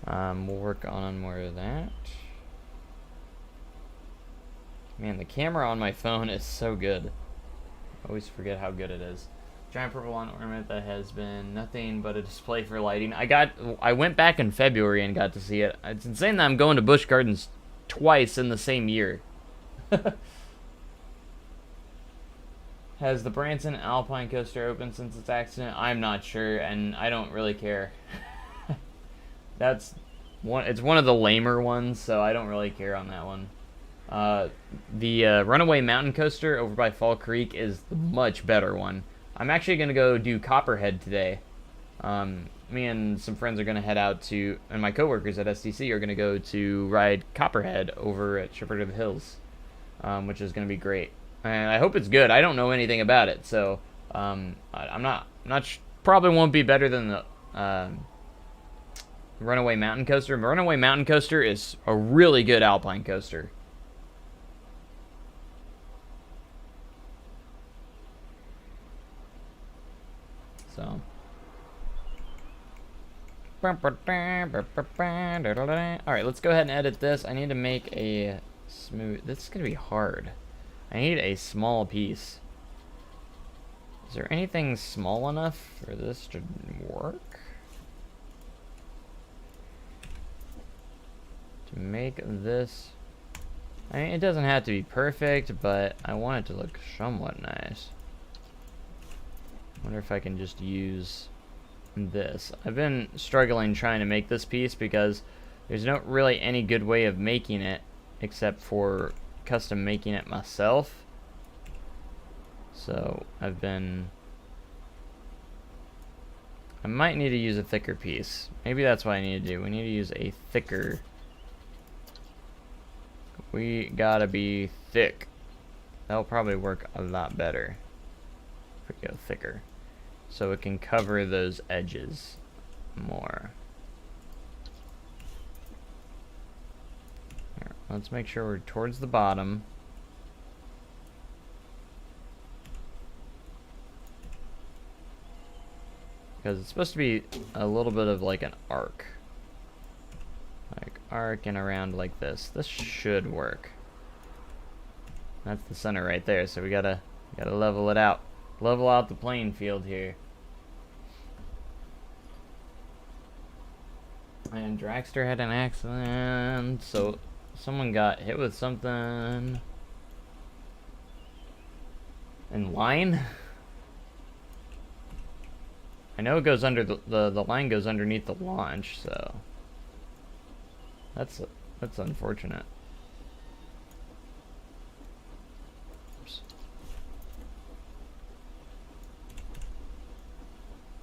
We'll work on more of that. Man, the camera on my phone is so good. I always forget how good it is. Giant purple lawn ornament that has been nothing but a display for lighting. I went back in February and got to see it. It's insane that I'm going to Busch Gardens twice in the same year. Has the Branson Alpine Coaster opened since its accident? I'm not sure, and I don't really care. It's one of the lamer ones, so I don't really care on that one. The Runaway Mountain Coaster over by Fall Creek is the much better one. I'm actually going to go do Copperhead today. Me and some friends are going to head out to, and my coworkers at SDC are going to go to ride Copperhead over at Shepherd of the Hills, which is going to be great. And I hope it's good. I don't know anything about it, so probably won't be better than the Runaway Mountain Coaster. Runaway Mountain Coaster is a really good alpine coaster. So. Alright, let's go ahead and edit this. I need to make a smooth... This is going to be hard. I need a small piece. Is there anything small enough for this to work? To make this... I mean, it doesn't have to be perfect, but I want it to look somewhat nice. Wonder if I can just use this. I've been struggling trying to make this piece because there's not really any good way of making it except for custom making it myself. So I might need to use a thicker piece. Maybe that's what I need to do. We need to use a thicker. We gotta be thick. That'll probably work a lot better if we go thicker, so it can cover those edges more. Here, let's make sure we're towards the bottom. Because it's supposed to be a little bit of like an arc. Like arcing around like this. This should work. That's the center right there, so we gotta level it out. Level out the playing field here. And Dragster had an accident, so someone got hit with something. In line? I know it goes under the line goes underneath the launch, so that's unfortunate. Oops.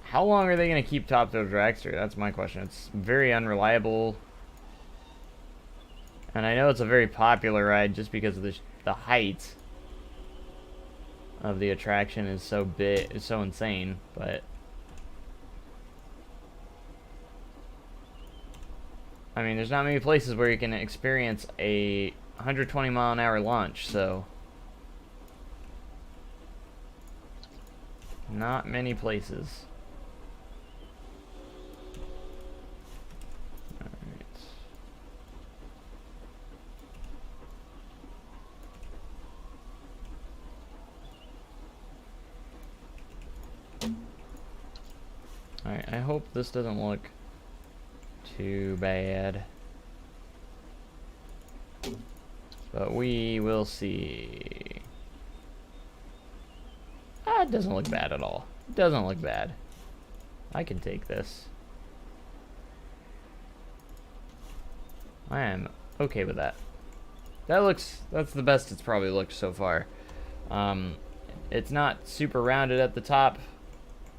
How long are they going to keep Top Thrill Dragster? That's my question. It's very unreliable. And I know it's a very popular ride just because of the height of the attraction is so big, it's so insane, but I mean, there's not many places where you can experience a 120 mile an hour launch, so not many places. I hope this doesn't look too bad. But we will see. Ah, it doesn't look bad at all. It doesn't look bad. I can take this. I am okay with that. That's the best it's probably looked so far. It's not super rounded at the top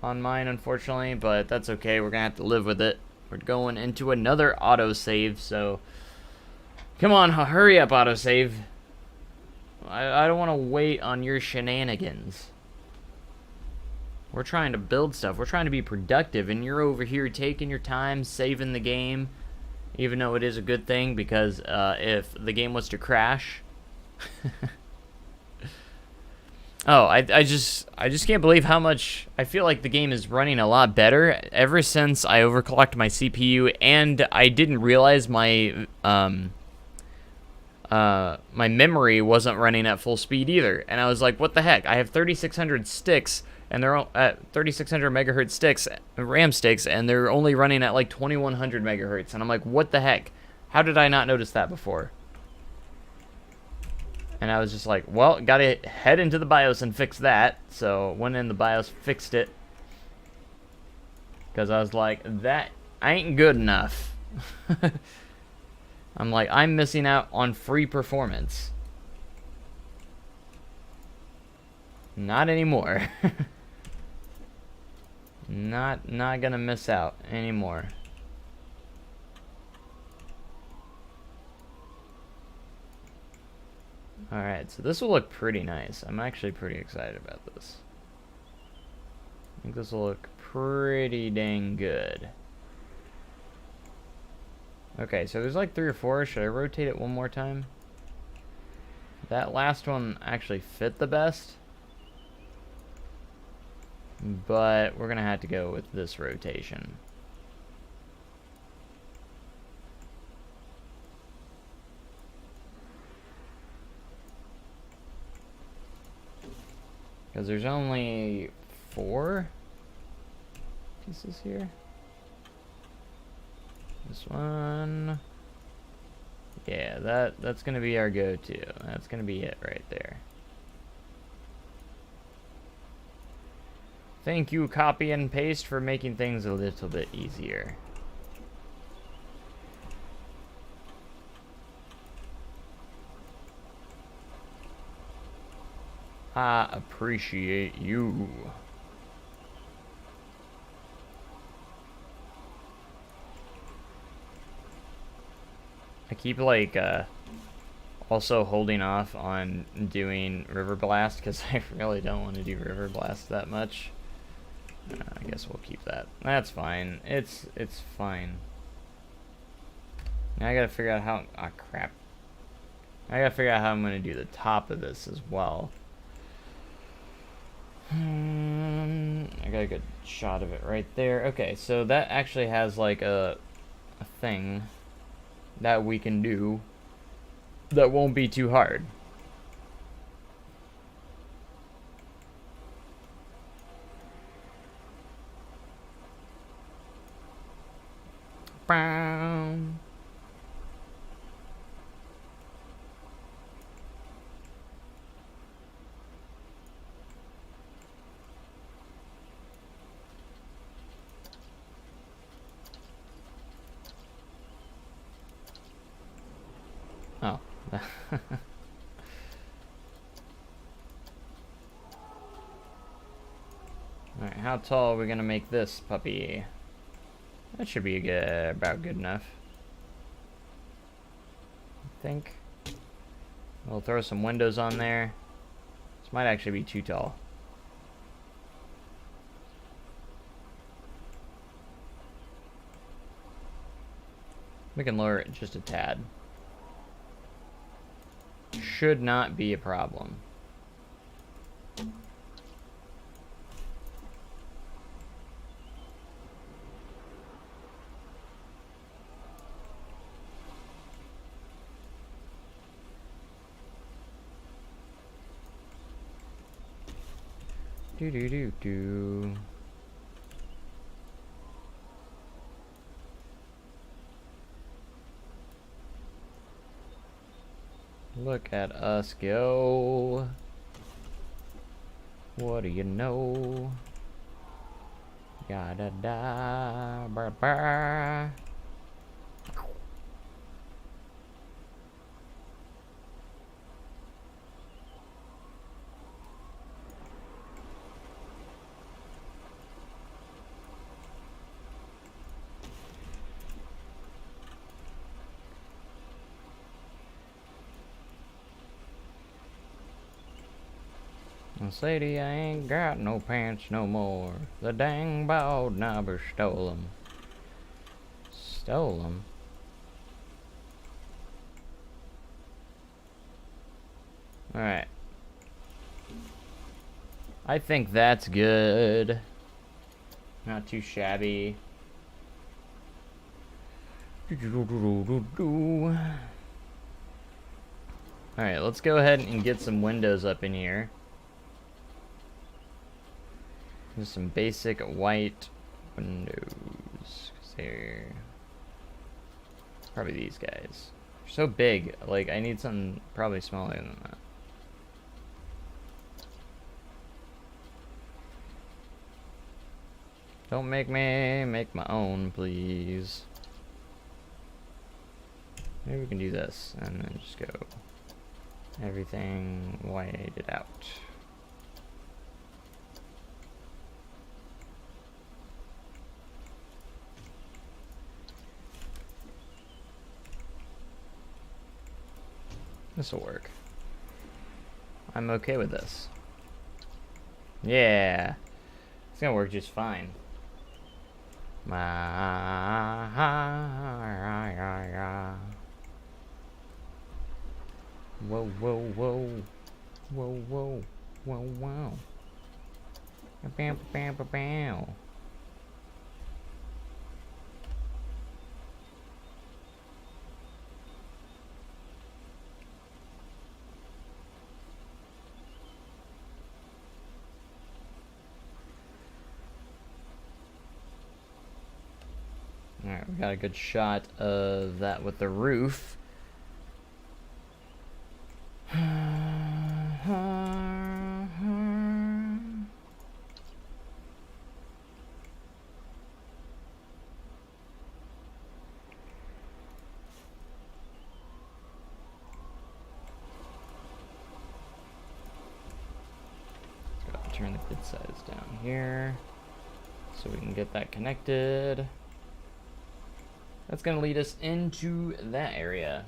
on mine, unfortunately, but that's okay. We're gonna have to live with it. We're going into another autosave, so come on, hurry up, autosave. I don't want to wait on your shenanigans. We're trying to build stuff. We're trying to be productive, and you're over here taking your time, saving the game, even though it is a good thing, because if the game was to crash... Oh, I just can't believe how much I feel like the game is running a lot better ever since I overclocked my CPU, and I didn't realize my my memory wasn't running at full speed either. And I was like, what the heck? I have 3600 sticks, and they're all at 3600 megahertz sticks, RAM sticks, and they're only running at like 2100 megahertz. And I'm like, what the heck? How did I not notice that before? And I was just like, well, gotta head into the BIOS and fix that. So went in the BIOS, fixed it. Because I was like, that ain't good enough. I'm like, I'm missing out on free performance. Not anymore. Not gonna miss out anymore. Alright, so this will look pretty nice. I'm actually pretty excited about this. I think this will look pretty dang good. Okay, so there's like 3 or 4. Should I rotate it one more time? That last one actually fit the best. But we're gonna have to go with this rotation. Because there's only 4 pieces here. This one. Yeah, that's gonna be our go-to. That's gonna be it right there. Thank you, copy and paste, for making things a little bit easier. I appreciate you. I keep like also holding off on doing Riverblast because I really don't want to do Riverblast that much. I guess we'll keep that. That's fine. It's fine. Now I gotta figure out how. Ah, crap. I gotta figure out how I'm gonna do the top of this as well. I got a good shot of it right there. Okay, so that actually has like a thing that we can do that won't be too hard. Brown. Oh. Alright, how tall are we gonna make this puppy? That should be about good enough. I think. We'll throw some windows on there. This might actually be too tall. We can lower it just a tad. Should not be a problem. Do do do do. Look at us go. What do you know? Yada da ba ba. Sadie, I ain't got no pants no more. The dang bald knobber stole 'em. Stole 'em? Alright. I think that's good. Not too shabby. Alright, let's go ahead and get some windows up in here. Just some basic white windows. 'Cause they're probably these guys. They're so big. Like, I need something probably smaller than that. Don't make me make my own, please. Maybe we can do this and then just go everything whited out. This'll work. I'm okay with this. Yeah. It's gonna work just fine. Whoa, whoa, whoa. Whoa, whoa. Whoa, whoa. Bam, bam, bam, bam. Alright, we got a good shot of that with the roof. Gotta turn the grid size down here so we can get that connected. That's going to lead us into that area.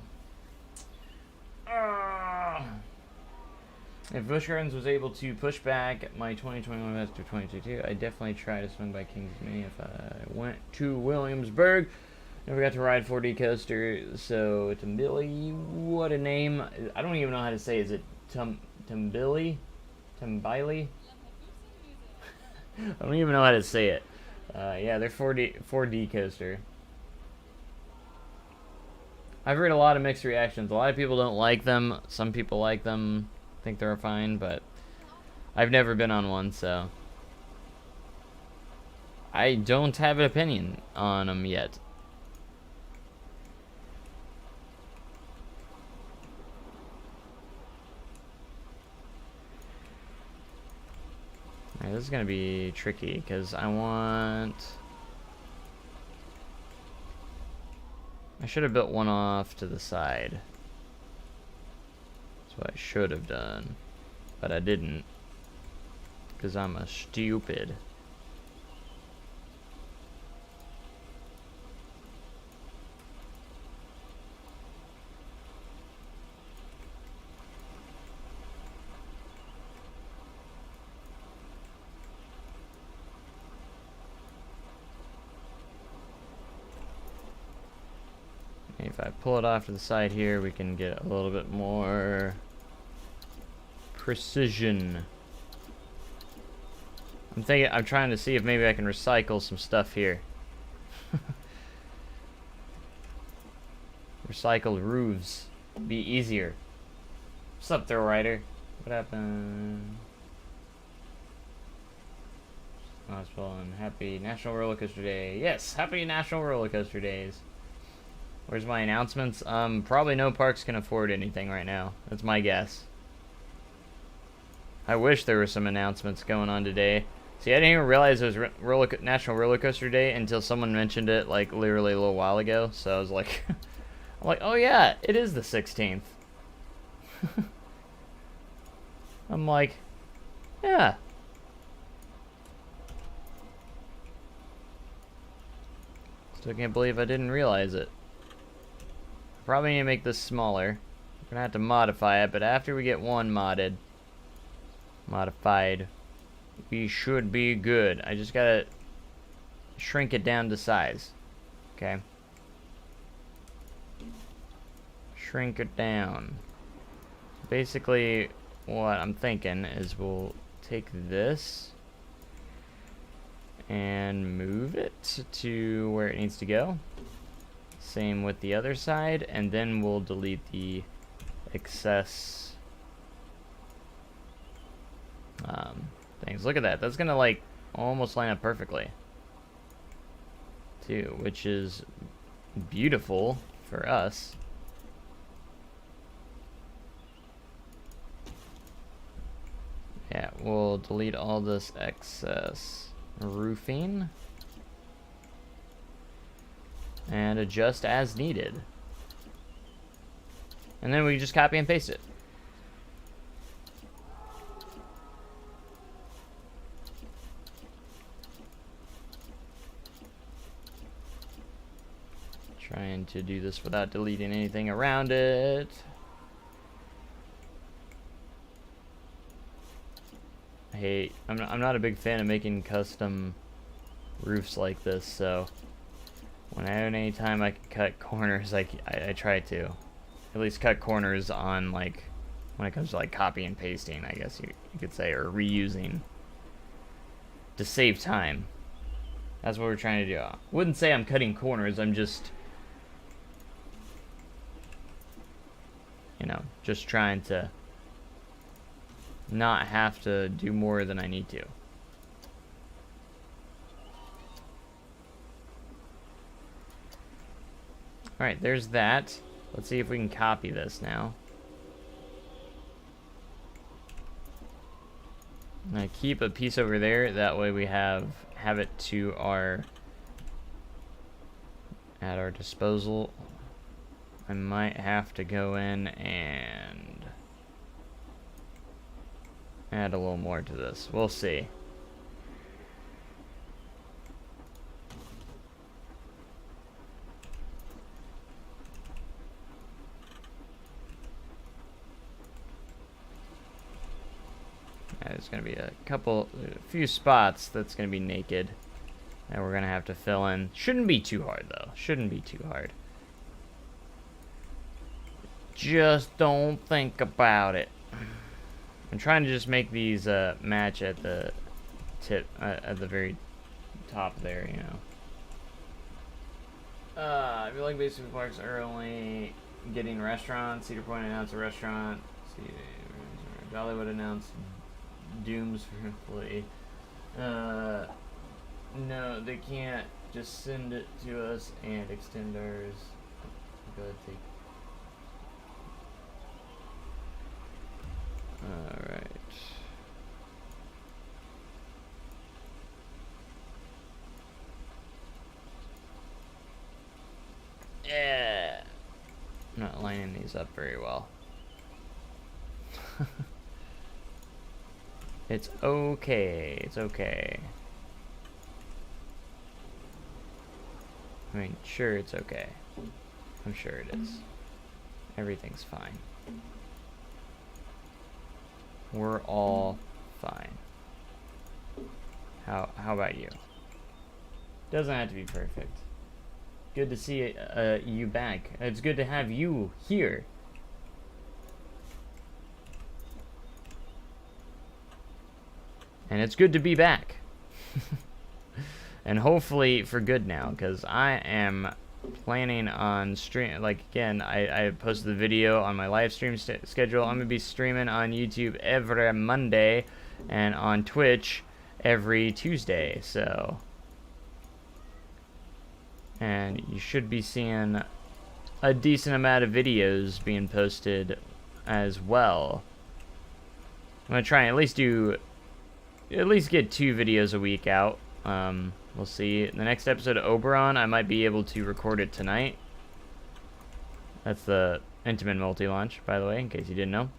If Busch Gardens was able to push back my 2021 events to 2022, I'd definitely try to swing by Kings Mini if I went to Williamsburg. Never got to ride 4D coaster, so Tumbili, what a name. I don't even know how to say it. Is it Tumbili? Tumbili? I don't even know how to say it. Yeah, they're 4D coaster. I've heard a lot of mixed reactions. A lot of people don't like them. Some people like them, think they're fine, but I've never been on one, so I don't have an opinion on them yet. Alright, this is gonna be tricky because I should have built one off to the side. That's what I should have done. But I didn't. Because I'm a stupid. If I pull it off to the side here, we can get a little bit more precision. I'm trying to see if maybe I can recycle some stuff here. Recycled roofs. Be easier. What's up, Thrill Rider? What happened? Oh, it's fun. Happy National Roller Coaster Day. Yes, happy National Roller Coaster Days. Where's my announcements? Probably no parks can afford anything right now. That's my guess. I wish there were some announcements going on today. See, I didn't even realize it was National Roller Coaster Day until someone mentioned it, like, literally a little while ago. So I was like, I'm like, oh yeah, it is the 16th. I'm like, yeah. Still can't believe I didn't realize it. Probably need to make this smaller. We're gonna have to modify it, but after we get one modified, we should be good. I just gotta shrink it down to size. Okay. Shrink it down. Basically, what I'm thinking is we'll take this and move it to where it needs to go. Same with the other side, and then we'll delete the excess things. Look at that. That's gonna like almost line up perfectly too, which is beautiful for us. Yeah, we'll delete all this excess roofing and adjust as needed. And then we just copy and paste it. Trying to do this without deleting anything around it. I'm not a big fan of making custom roofs like this, so when I have any time I can cut corners, I try to. At least cut corners on, like, when it comes to like copy and pasting, I guess you could say, or reusing, to save time. That's what we're trying to do. I wouldn't say I'm cutting corners, I'm just, you know, just trying to not have to do more than I need to. Alright, there's that. Let's see if we can copy this now. I'm gonna keep a piece over there, that way we have it to at our disposal. I might have to go in and add a little more to this. We'll see. There's going to be a few spots that's going to be naked that we're going to have to fill in. Shouldn't be too hard, though. Shouldn't be too hard. Just don't think about it. I'm trying to just make these match at the tip, at the very top there, you know. I feel like basically parks are only getting restaurants. Cedar Point announced a restaurant. Dollywood announced Dooms for employee. No, they can't just send it to us and extend ours. Take. Alright. Yeah. I'm not lining these up very well. It's okay. It's okay. I mean, sure, it's okay. I'm sure it is. Everything's fine. We're all fine. How about you? Doesn't have to be perfect. Good to see you back. It's good to have you here. And it's good to be back. And hopefully for good now, because I am planning on like again, I posted the video on my live stream schedule. I'm gonna be streaming on YouTube every Monday and on Twitch every Tuesday, so, and you should be seeing a decent amount of videos being posted as well. I'm gonna try and at least get 2 videos a week out. We'll see. The next episode of Oberon, I might be able to record it tonight. That's the Intimate multi-launch, by the way, in case you didn't know.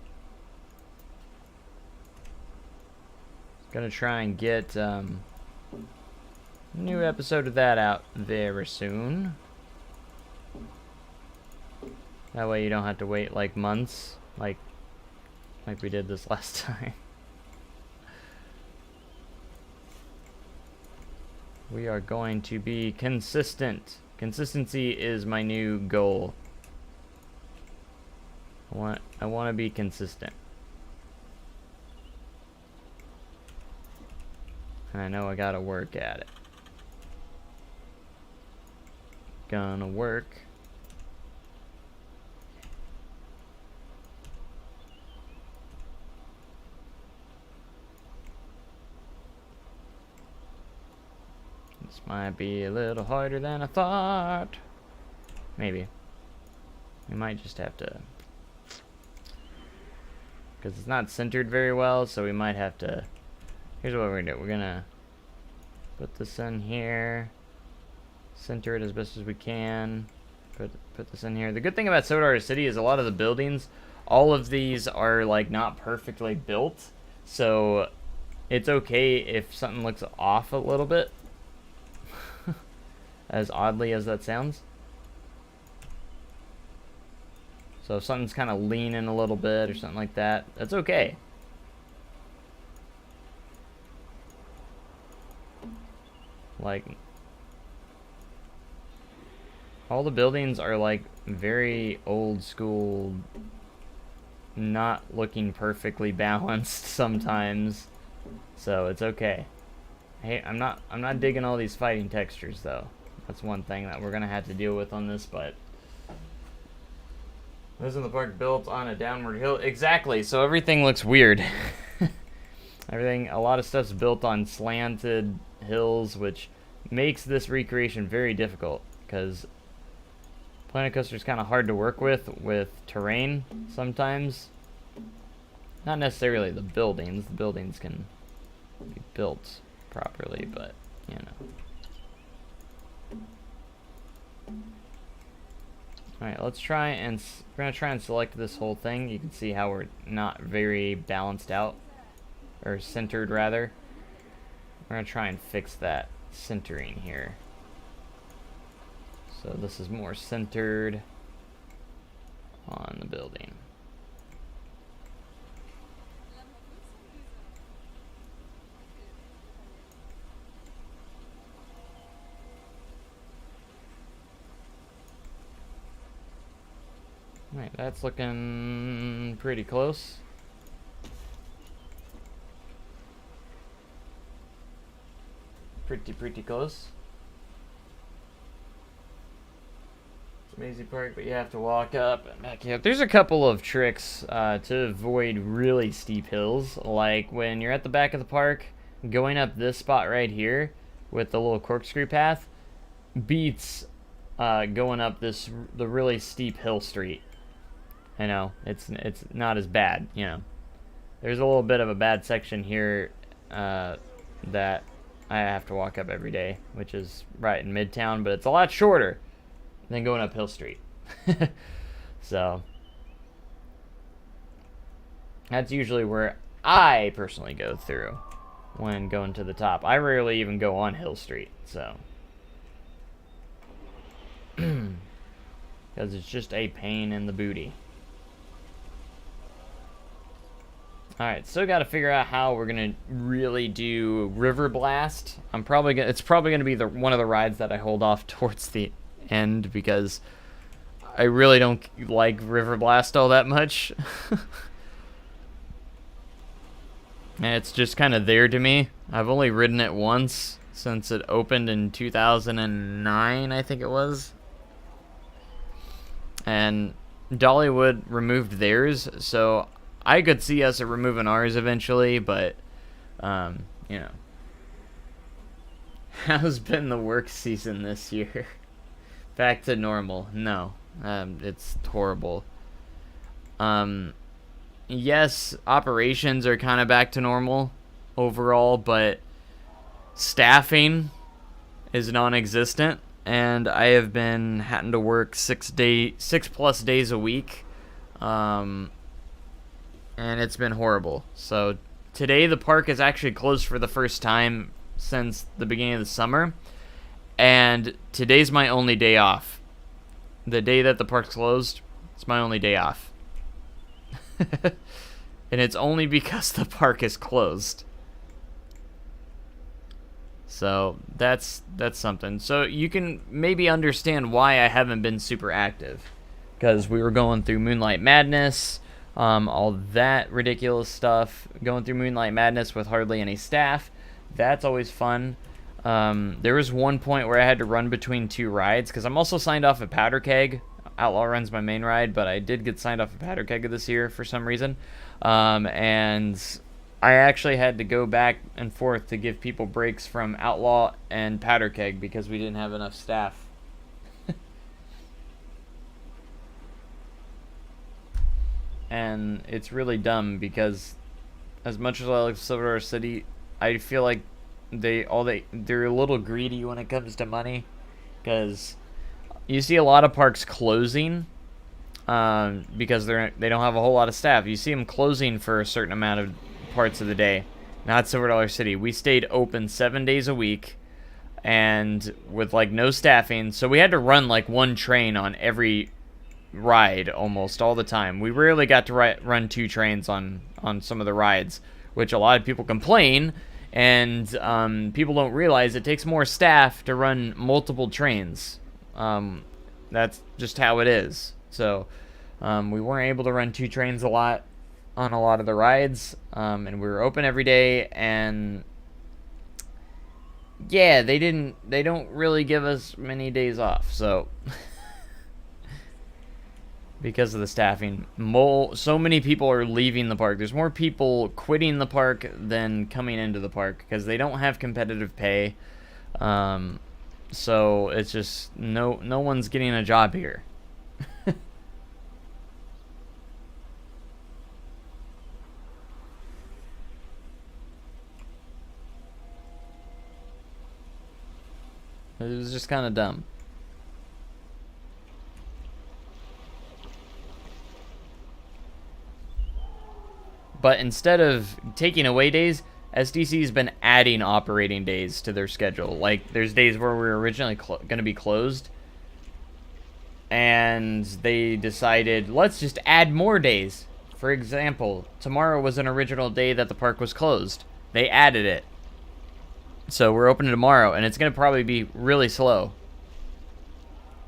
Gonna try and get a new episode of that out very soon. That way you don't have to wait like months, like we did this last time. We are going to be consistent. Consistency is my new goal. I want to be consistent. And I know I gotta work at it. Gonna work. This might be a little harder than I thought. Maybe. We might just have to... because it's not centered very well, so we might have to... Here's what we're gonna do. We're gonna put this in here. Center it as best as we can. Put this in here. The good thing about Sodar City is a lot of the buildings, all of these are like not perfectly built. So it's okay if something looks off a little bit. As oddly as that sounds. So if something's kind of leaning a little bit or something like that, that's okay. Like, all the buildings are like very old school, not looking perfectly balanced sometimes. So it's okay. Hey, I'm not digging all these fighting textures though. That's one thing that we're gonna have to deal with on this, but this in the park built on a downward hill. Exactly, so everything looks weird. A lot of stuff's built on slanted hills, which makes this recreation very difficult, because Planet Coaster is kind of hard to work with terrain sometimes. Not necessarily the buildings. The buildings can be built properly, but, you know. Alright, we're gonna try and select this whole thing. You can see how we're not very balanced out, or centered rather. We're gonna try and fix that centering here. So this is more centered on the building. Alright, that's looking pretty close. Pretty close. It's amazing park, but you have to walk up and back up. There's a couple of tricks to avoid really steep hills, like when you're at the back of the park, going up this spot right here with the little corkscrew path beats going up the really steep hill street. I know, it's not as bad, you know. There's a little bit of a bad section here that I have to walk up every day, which is right in Midtown, but it's a lot shorter than going up Hill Street. So that's usually where I personally go through when going to the top. I rarely even go on Hill Street, so because it's just a pain in the booty. Alright, still got to figure out how we're going to really do Riverblast. It's probably going to be one of the rides that I hold off towards the end, because I really don't like Riverblast all that much. And it's just kind of there to me. I've only ridden it once since it opened in 2009, I think it was. And Dollywood removed theirs, so I could see us removing ours eventually, but, you know. How's been the work season this year? Back to normal. No. It's horrible. Yes, operations are kind of back to normal overall, but staffing is non-existent, and I have been having to work 6+ days a week, and it's been horrible. So today the park is actually closed for the first time since the beginning of the summer, and today's my only day off. The day that the park's closed, it's my only day off. And it's only because the park is closed. So that's something. So you can maybe understand why I haven't been super active, because we were going through Moonlight Madness, all that ridiculous stuff, going through Moonlight Madness with hardly any staff. That's always fun. There was one point where I had to run between 2 rides, because I'm also signed off at Powder Keg. Outlaw Run's my main ride, but I did get signed off at Powder Keg this year for some reason. And I actually had to go back and forth to give people breaks from Outlaw and Powder Keg because we didn't have enough staff. And it's really dumb because as much as I like Silver City, I feel like they're a little greedy when it comes to money, because you see a lot of parks closing because they don't have a whole lot of staff. You see them closing for a certain amount of parts of the day. Not Silver Dollar City. We stayed open 7 days a week and with like no staffing, so we had to run like 1 train on every ride almost all the time. We rarely got to run 2 trains on some of the rides, which a lot of people complain, and people don't realize it takes more staff to run multiple trains. That's just how it is. So we weren't able to run 2 trains a lot on a lot of the rides, and we were open every day, and yeah, they don't really give us many days off, so because of the staffing. So many people are leaving the park. There's more people quitting the park than coming into the park because they don't have competitive pay. So it's just no one's getting a job here. It was just kind of dumb. But instead of taking away days, SDC's been adding operating days to their schedule. Like, there's days where we were originally going to be closed, and they decided, let's just add more days. For example, tomorrow was an original day that the park was closed. They added it. So we're open tomorrow, and it's going to probably be really slow.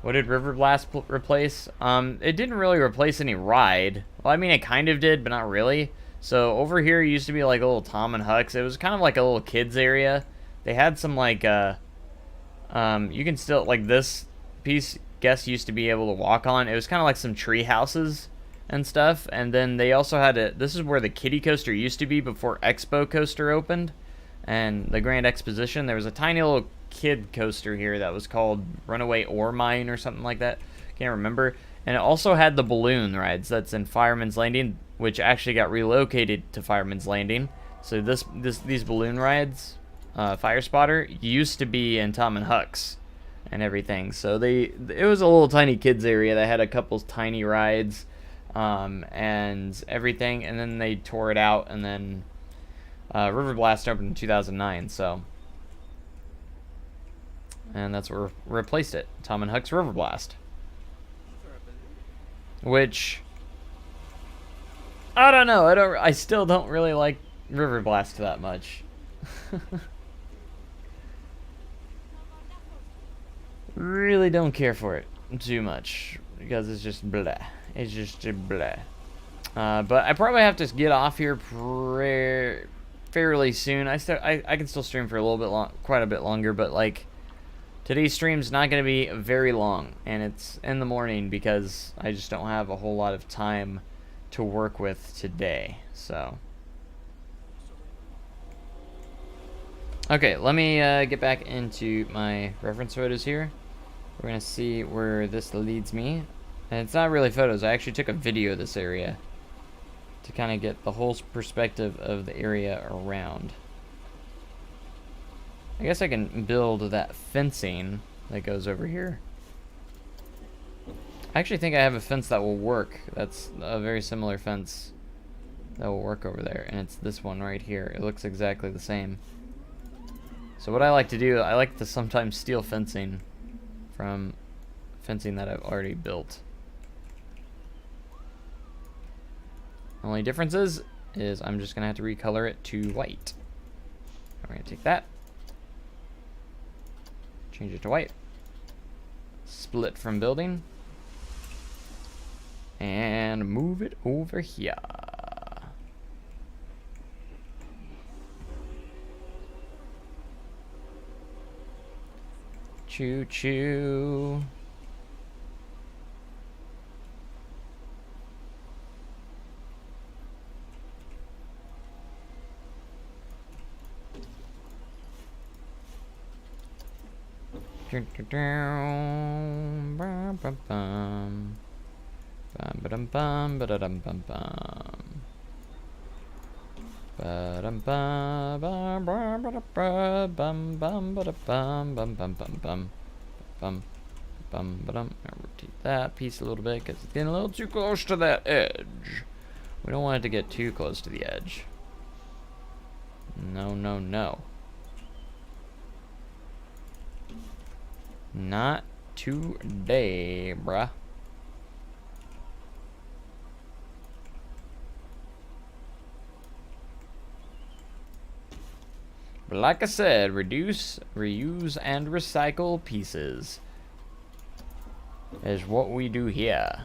What did Riverblast replace? It didn't really replace any ride. Well, I mean, it kind of did, but not really. So over here used to be like a little Tom and Huck's. It was kind of like a little kids area. They had some like you can still, like, this piece guests used to be able to walk on. It was kind of like some tree houses and stuff. And then they also had this is where the kiddie coaster used to be before Expo Coaster opened and the Grand Exposition. There was a tiny little kid coaster here that was called Runaway Ore Mine or something like that. Can't remember. And it also had the balloon rides that's in Fireman's Landing, which actually got relocated to Fireman's Landing. So these balloon rides, Fire Spotter, used to be in Tom and Huck's and everything. So it was a little tiny kids area that had a couple tiny rides and everything, and then they tore it out, and then Riverblast opened in 2009. So, and that's where we replaced it, Tom and Huck's Riverblast, which I don't know. I still don't really like Riverblast that much. Really don't care for it too much because it's just blah. It's just blah. But I probably have to get off here fairly soon. I can still stream for a little bit quite a bit longer, but like today's stream's not going to be very long, and it's in the morning because I just don't have a whole lot of time to work with today. So okay, let me get back into my reference photos here. We're gonna see where this leads me. And it's not really photos. I actually took a video of this area to kind of get the whole perspective of the area around. I guess I can build that fencing that goes over here. I actually think I have a fence that will work. That's a very similar fence that will work over there. And it's this one right here. It looks exactly the same. So what I like to do, I like to sometimes steal fencing from fencing that I've already built. Only difference is I'm just going to have to recolor it to white. We're going to take that. Change it to white. Split from building. And move it over here. Choo choo. Bum bum bum. Bum ba dum bum ba da dum bum bum. Ba dum bum bum bum ba da bum bum ba da bum bum bum bum bum bum bum ba dum. Rotate that piece a little bit because it's getting a little too close to that edge. We don't want it to get too close to the edge. No, no, no. Not today, bruh. But like I said, reduce, reuse, and recycle pieces is what we do here.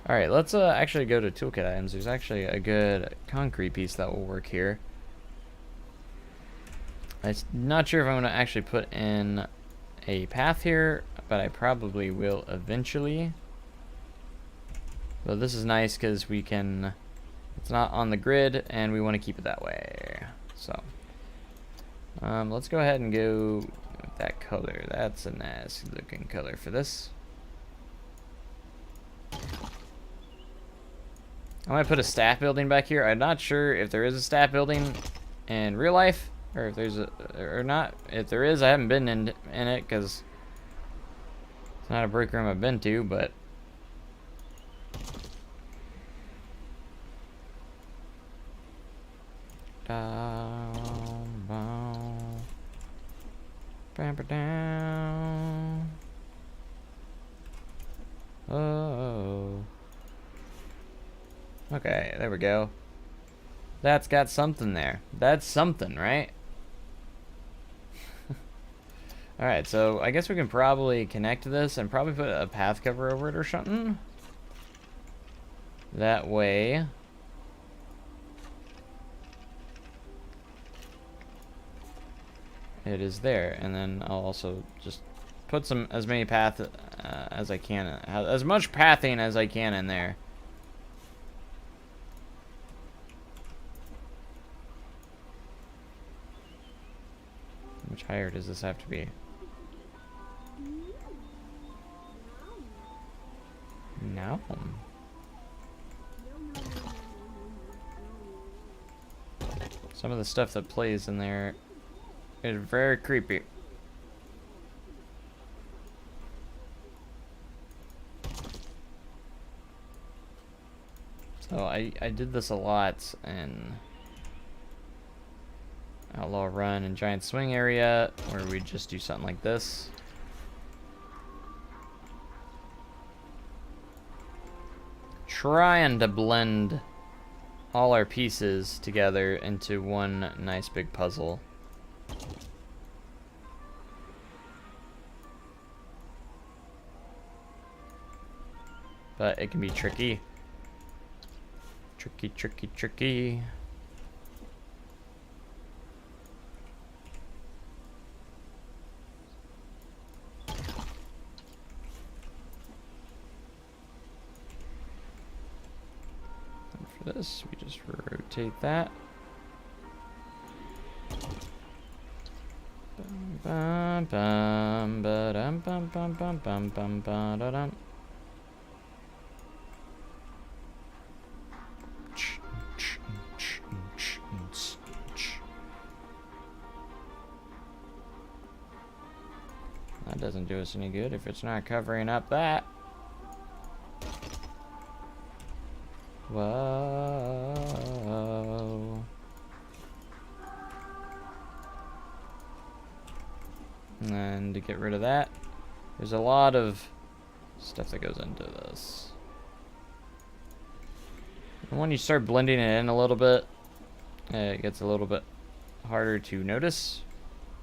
Alright, let's actually go to toolkit items. There's actually a good concrete piece that will work here. I'm not sure if I'm going to actually put in a path here, but I probably will eventually. But this is nice because we can, it's not on the grid and we want to keep it that way. So let's go ahead and go with that color. That's a nice looking color for this. I might put a staff building back here. I'm not sure if there is a staff building in real life, or if there's a, or not. If there is, I haven't been in it because it's not a break room I've been to, but down, down. Oh. Okay, there we go. That's got something there. That's something, right? Alright, so I guess we can probably connect this and probably put a path cover over it or something. That way it is there. And then I'll also just put some, as many path as I can, as much pathing as I can in there. How much higher does this have to be? No. Some of the stuff that plays in there is very creepy. So I did this a lot in Outlaw Run and Giant Swing area, where we just do something like this. Trying to blend all our pieces together into one nice big puzzle. But it can be tricky. Tricky, tricky, tricky. This, we just rotate that. Bum, bum, ba-dum, bum, bum, bum, bum, bum, ba-da-dum. doesn't do us any good if it's not covering up that. Whoa. And to get rid of that, there's a lot of stuff that goes into this. And when you start blending it in a little bit, it gets a little bit harder to notice.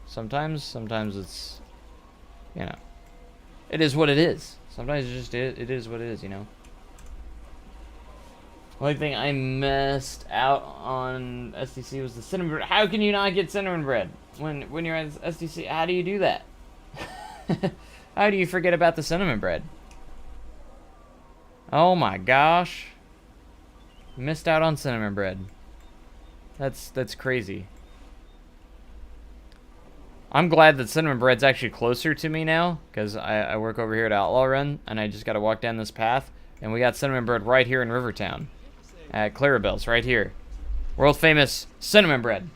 Sometimes it's, you know, it is what it is. Sometimes it is what it is, you know. Only thing I missed out on SDC was the cinnamon bread. How can you not get cinnamon bread when you're at SDC? How do you do that? How do you forget about the cinnamon bread? Oh my gosh. Missed out on cinnamon bread. That's crazy. I'm glad that cinnamon bread's actually closer to me now, because I work over here at Outlaw Run, and I just got to walk down this path, and we got cinnamon bread right here in Rivertown. At Clarabelle's, right here. World famous cinnamon bread.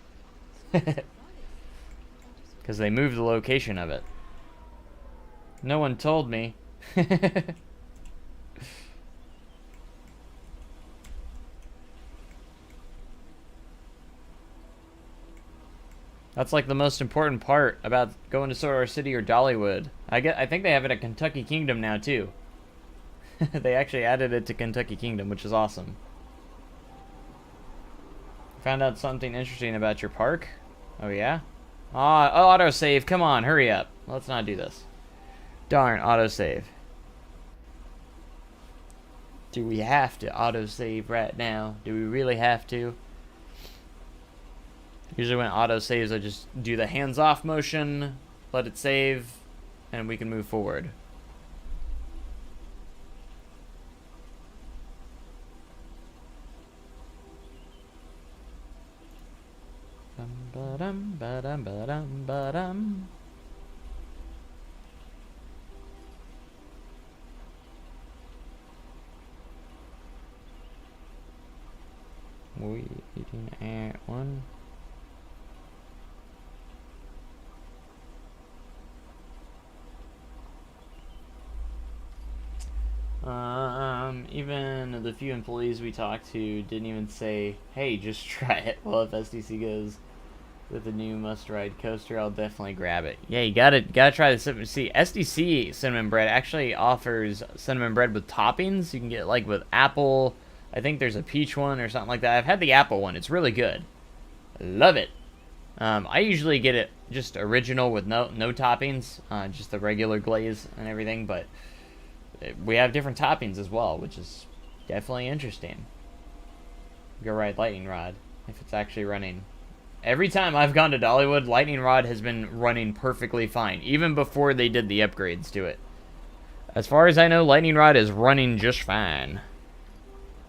Because they moved the location of it. No one told me. That's like the most important part about going to Silver City or Dollywood. I think they have it at Kentucky Kingdom now too. They actually added it to Kentucky Kingdom, which is awesome. Found out something interesting about your park. Oh yeah? Autosave. Come on, hurry up. Let's not do this. Darn, autosave. Do we have to autosave right now? Do we really have to? Usually when autosaves, I just do the hands-off motion, let it save, and we can move forward. Ba-dum, ba-dum, ba-dum, ba-dum. Waiting at one. Even the few employees we talked to didn't even say, hey, just try it. Well, if SDC goes with the new must-ride coaster, I'll definitely grab it. Yeah, you gotta try the cinnamon. See, SDC cinnamon bread actually offers cinnamon bread with toppings. You can get like with apple. I think there's a peach one or something like that. I've had the apple one. It's really good. I love it. I usually get it just original with no toppings, just the regular glaze and everything, but we have different toppings as well, which is definitely interesting. Go ride Lightning Rod if it's actually running. Every time I've gone to Dollywood, Lightning Rod has been running perfectly fine, even before they did the upgrades to it. As far as I know, Lightning Rod is running just fine.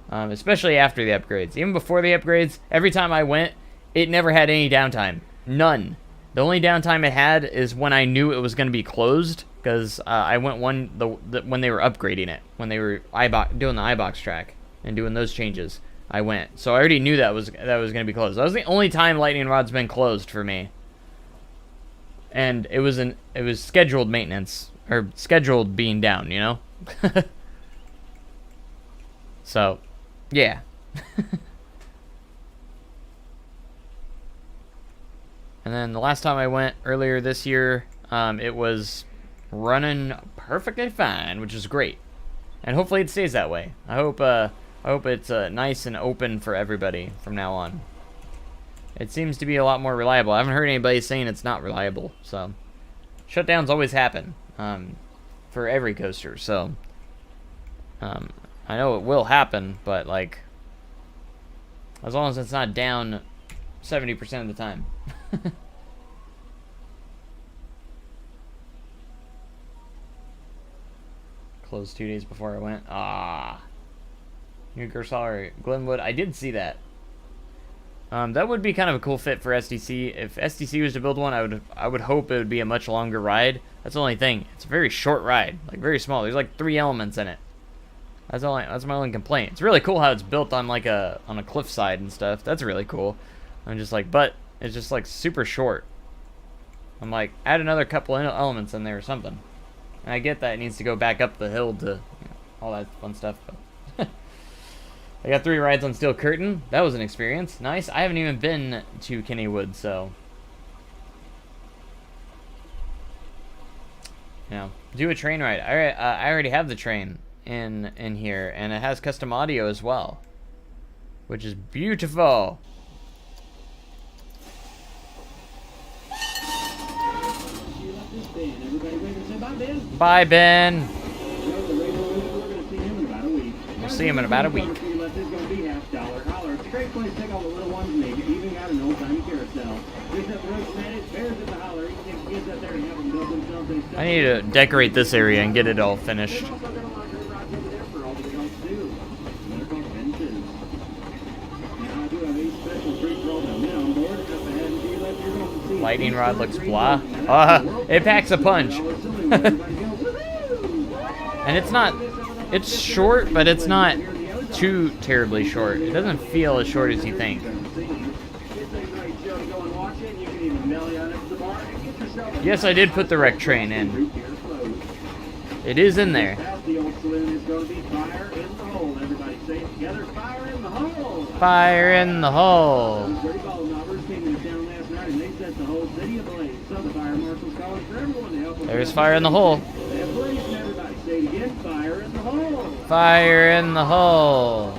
Especially after the upgrades. Even before the upgrades, every time I went, it never had any downtime. None. The only downtime it had is when I knew it was going to be closed, because I went when they were upgrading it, when they were doing the iBox track and doing those changes. I went, so I already knew that was going to be closed. That was the only time Lightning Rod's been closed for me, and it was scheduled maintenance or scheduled being down, you know. So, yeah. And then the last time I went earlier this year, it was running perfectly fine, which is great, and hopefully it stays that way. I hope it's nice and open for everybody from now on. It seems to be a lot more reliable. I haven't heard anybody saying it's not reliable. So, shutdowns always happen for every coaster. So, I know it will happen, but like, as long as it's not down 70% of the time. Closed 2 days before I went. New Gersal Glenwood. I did see that. That would be kind of a cool fit for SDC. If SDC was to build one, I would hope it would be a much longer ride. That's the only thing. It's a very short ride, like very small. There's like 3 elements in it. That's my only complaint. It's really cool how it's built on like on a cliffside and stuff. That's really cool. I'm just like, but it's just like super short. I'm like, add another couple elements in there or something. And I get that it needs to go back up the hill to, you know, all that fun stuff. But I got 3 rides on Steel Curtain. That was an experience. Nice. I haven't even been to Kennywood, so... You know, do a train ride. I already have the train in here, and it has custom audio as well, which is beautiful. Bye, Ben. We'll see him in about a week. I need to decorate this area and get it all finished. Lightning rod looks blah. It packs a punch. And it's short, but it's not too terribly short. It doesn't feel as short as you think. Yes, I did put the wreck train in. It is in there. Fire in the hole. There's fire in the hole. Fire in the hole.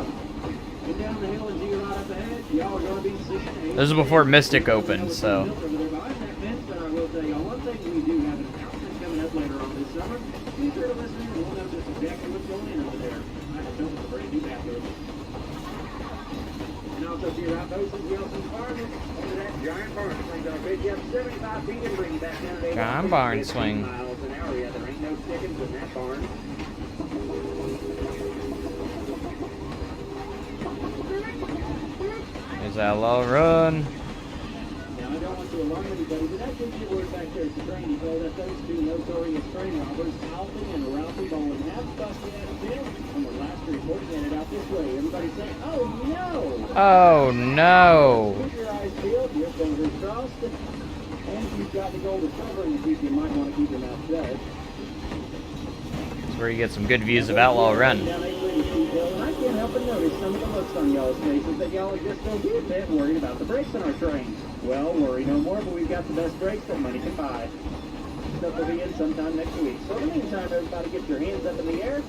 This is before Mystic opened, so. Giant barn swing. There's Outlaw Run. Now, I don't want to alarm anybody, but that gives you word back there at the train. You know that those 2 notorious train robbers, Alvin and Ralphie Bowen, have busted out of jail, and the last report headed out this way. Everybody say, oh no! Oh no! Keep your eyes peeled, your fingers crossed, and you've got the golden covering if you might want to keep your mouth shut. That's where you get some good views of Outlaw Run. And I can't help but notice some of the looks on y'all's faces that y'all are just a wee bit worried about the brakes on our train. Well, worry no more, but we've got the best brakes that money can buy. Stuff will be in sometime next week. So in the meantime, everybody get your hands up in the air.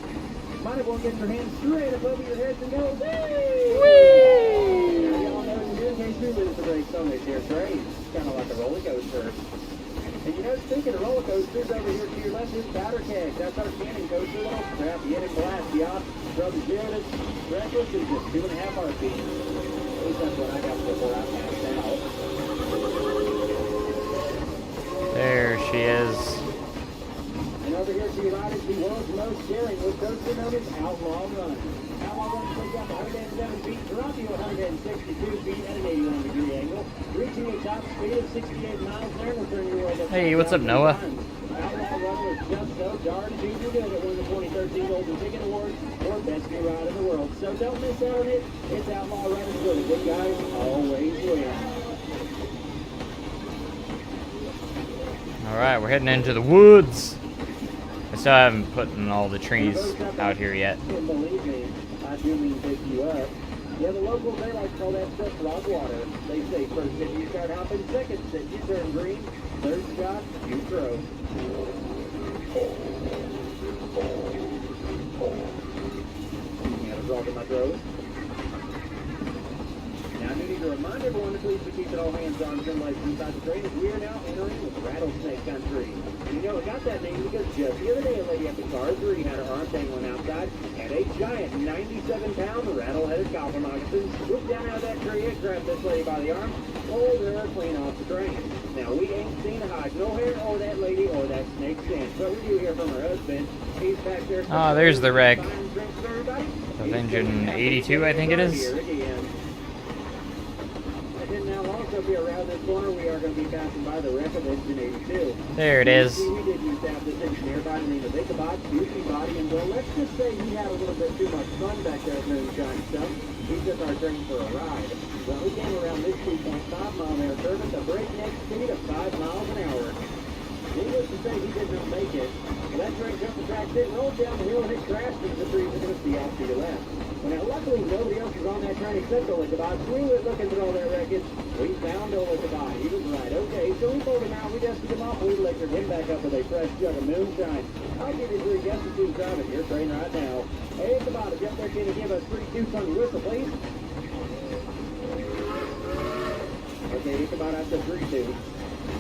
Might as well get your hands straight above your heads and go, whee! Whee! Now, y'all know, in case you lose the brakes on this here train, it's kind of like a roller coaster. And you know, speaking of roller coasters, over here to your left is Powder Keg. That's our cannon coaster. Little crap, you hit it blast, y'all. From 0 to reckless is just 2.5 heartbeats. At least that's what I got before I passed out. There she is. And over here to your right is the world's most daring wood coaster known as Outlaw Run. Outlaw Run takes up 107 feet, drop you 162 feet at an 81-degree angle, reaching a top speed of 68 miles an hour and will turn your world. Hey, what's up, Noah? Outlaw Run was just so darn easy good at winning the 2013 Golden Ticket Award for Best New Ride in the World. So don't miss out on it. It's Outlaw Run for the good guys always win. Alright, we're heading into the woods. I still haven't put in all the trees out here yet. Believe me, I do mean pick you up. Yeah, the locals, they like to call that stuff rock water. They say first hit you start hopping, second hit you turn green, third shot you throw. Got a frog in my throat. Now I do need to remind everyone to please keep it all hands-on and lights inside the train as we are now entering with Rattlesnake Country. You know, it got that name because just the other day a lady at the car 3 had her arm dangling outside, and a giant 97-pound rattle-headed goblin moccasin swooped down out of that tree and grabbed this lady by the arm, pulled her clean off the train. Now, we ain't seen a hide, no hair, or that lady, or that snake stench, but we do hear from her husband. He's back there. Oh, there's the wreck. Of engine 82, I think it is. And then now also be around this corner, we are going to be passing by the wreck of engine 82. There it is. We did used to have this engineer by the name of Ichabod, Juicy Body, and well, let's just say he had a little bit too much fun back there at Moonshine Stuff. He took our train for a ride. Well, we came around this 2.5 mile an hour curve at the breakneck speed of 5 miles an hour. Needless to say, he did not make it. Well, that train jumped the tracks, it rolled down the hill, and it crashed into the trees against the off to your left. Well, now, luckily, nobody else was on that train except Ola Kabod. We went looking through all that wreckage. We found Ola Kabod. He was right. Okay, so we pulled him out. We dusted him off. We electric him back up with a fresh jug of moonshine. I'll give you 3 guesses who's driving your train right now. Hey, Kabod, if you're up there, can you give us 3 toots on your whistle, please? Okay, Kabod, I said 3 toots.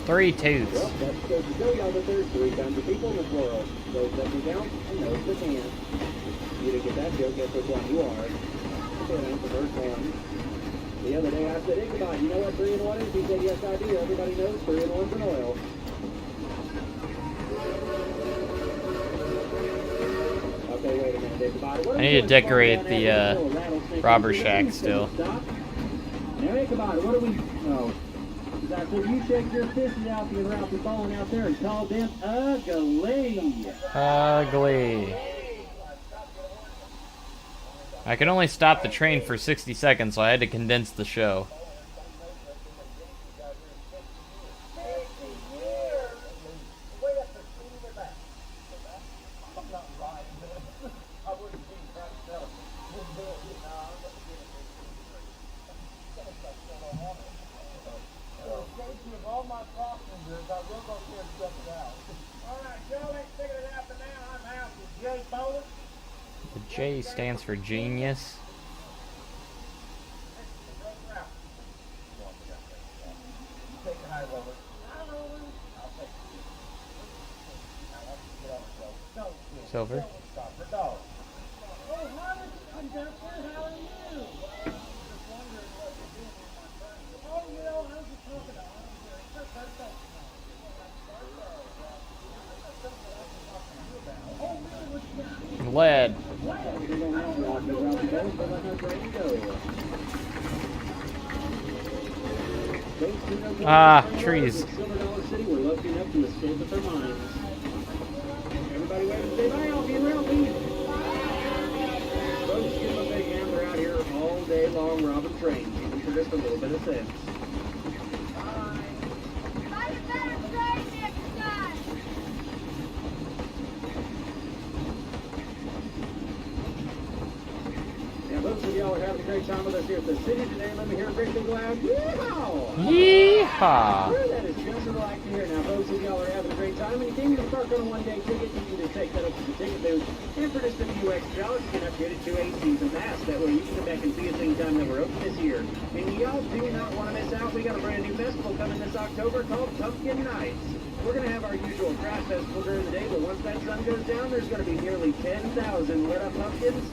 3 toots. Well, that's goes to show y'all that there's 3 kinds of people in this world. Those that can count and those that can't. You didn't get that joke, guess which one you are. Okay, that's the first one. The other day I said, Ichabod, you know what 3 in 1 is? He said, yes, I do. Everybody knows 3 in 1's an oil. Okay, wait a minute, Ichabod. What I need to decorate the robber shack still. Now, Ichabod, what do we... Oh. I said, you shake your fishes out and Ralphie falling out there and call them ugly. Ugly. I could only stop the train for 60 seconds, so I had to condense the show. The J stands for genius. Silver. Lead. Ah, trees. We're lucky enough to escape with their minds. Everybody wave and say bye, I'll be around, please. Folks, give them a big hand. They're out here all day long robbing trains, even for just a little bit of sense. Most of y'all are having a great time with us here at the city today. Let me hear a great big loud yeehaw! Yeehaw! Sure, that is just what I like to hear. Now, most of y'all are having a great time, and you came to the park on a one-day ticket. You can just take that up to the ticket booth, and for just a few extra dollars, you can upgrade it to a season pass. That way, you can come back and see us anytime that we're open this year. And y'all do not want to miss out. We got a brand new festival coming this October called Pumpkin Nights. We're going to have our usual craft festival during the day, but once that sun goes down, there's going to be nearly 10,000 lit-up pumpkins.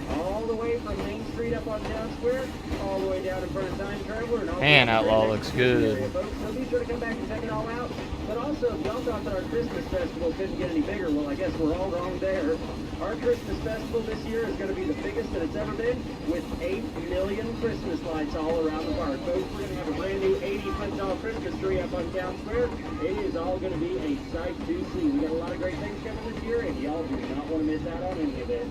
All the way from Main Street up on Town Square, all the way down in front of Time Traveler, and all Man, Outlaw looks good. So be sure to come back and check it all out. But also, if y'all thought that our Christmas festival couldn't get any bigger, well, I guess we're all wrong there. Our Christmas festival this year is going to be the biggest that it's ever been, with 8 million Christmas lights all around the park. Folks, we're going to have a brand new 80-foot tall Christmas tree up on Town Square. It is all going to be a sight to see. We got a lot of great things coming this year, and y'all do not want to miss out on any of it.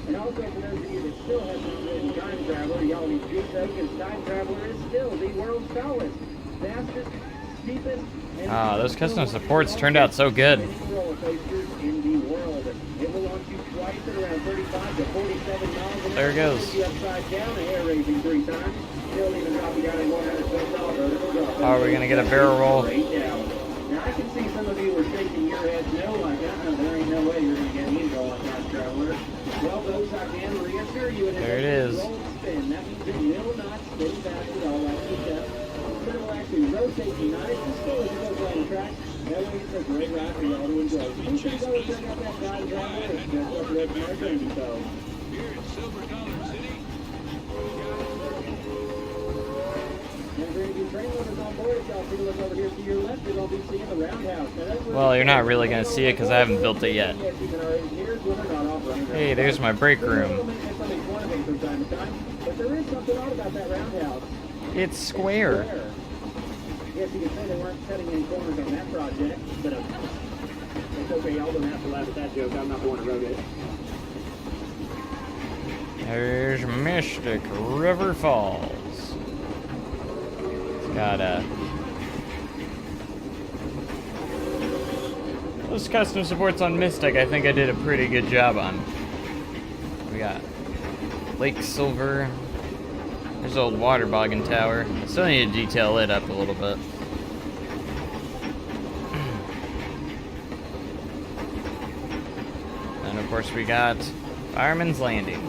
And also, for those of you that still have not ridden Time Traveler, y'all need to do so, because Time Traveler is still the world's tallest, fastest, steepest, and those custom supports turned out so good. roller coasters in the world. It will launch you twice at around 35 to 47 miles an hour. There it goes. Send you upside down, air raising 3 times. It'll even drop you down in 112 vertical drop. How are we gonna get a barrel roll? Straight down. Now I can see some of you were shaking your heads no, like there ain't no way you're gonna get me to go on Time Traveler. Well, folks, I can reassure you There it is. Roll spin. That means it will not spin fast at all. That's the step. But it will actually rotate you nice and slow as it goes down the track. That way it's a great ride for y'all to enjoy. So you should go and check out that Time Traveler. It's just up there from our training show. Here at Silver Dollar City, And for any of you train lovers on board, if y'all take a look over here to your left, you're going to be seeing the roundhouse. Now, that's where Well, you're not really gonna see it because I haven't built it yet. Yes, even our engineers, when they're not offering Hey, there's my break room. But there is something odd about that roundhouse. It's square. Yes, you can say they weren't cutting any corners on that project, but it's okay. Y'all don't have to laugh at that joke. I'm not the one who wrote it. There's Mystic River Falls. It's got a Those custom supports on Mystic, I think I did a pretty good job on. We got Lake Silver. There's old water boggin tower. Still need to detail it up a little bit. And of course we got Fireman's Landing.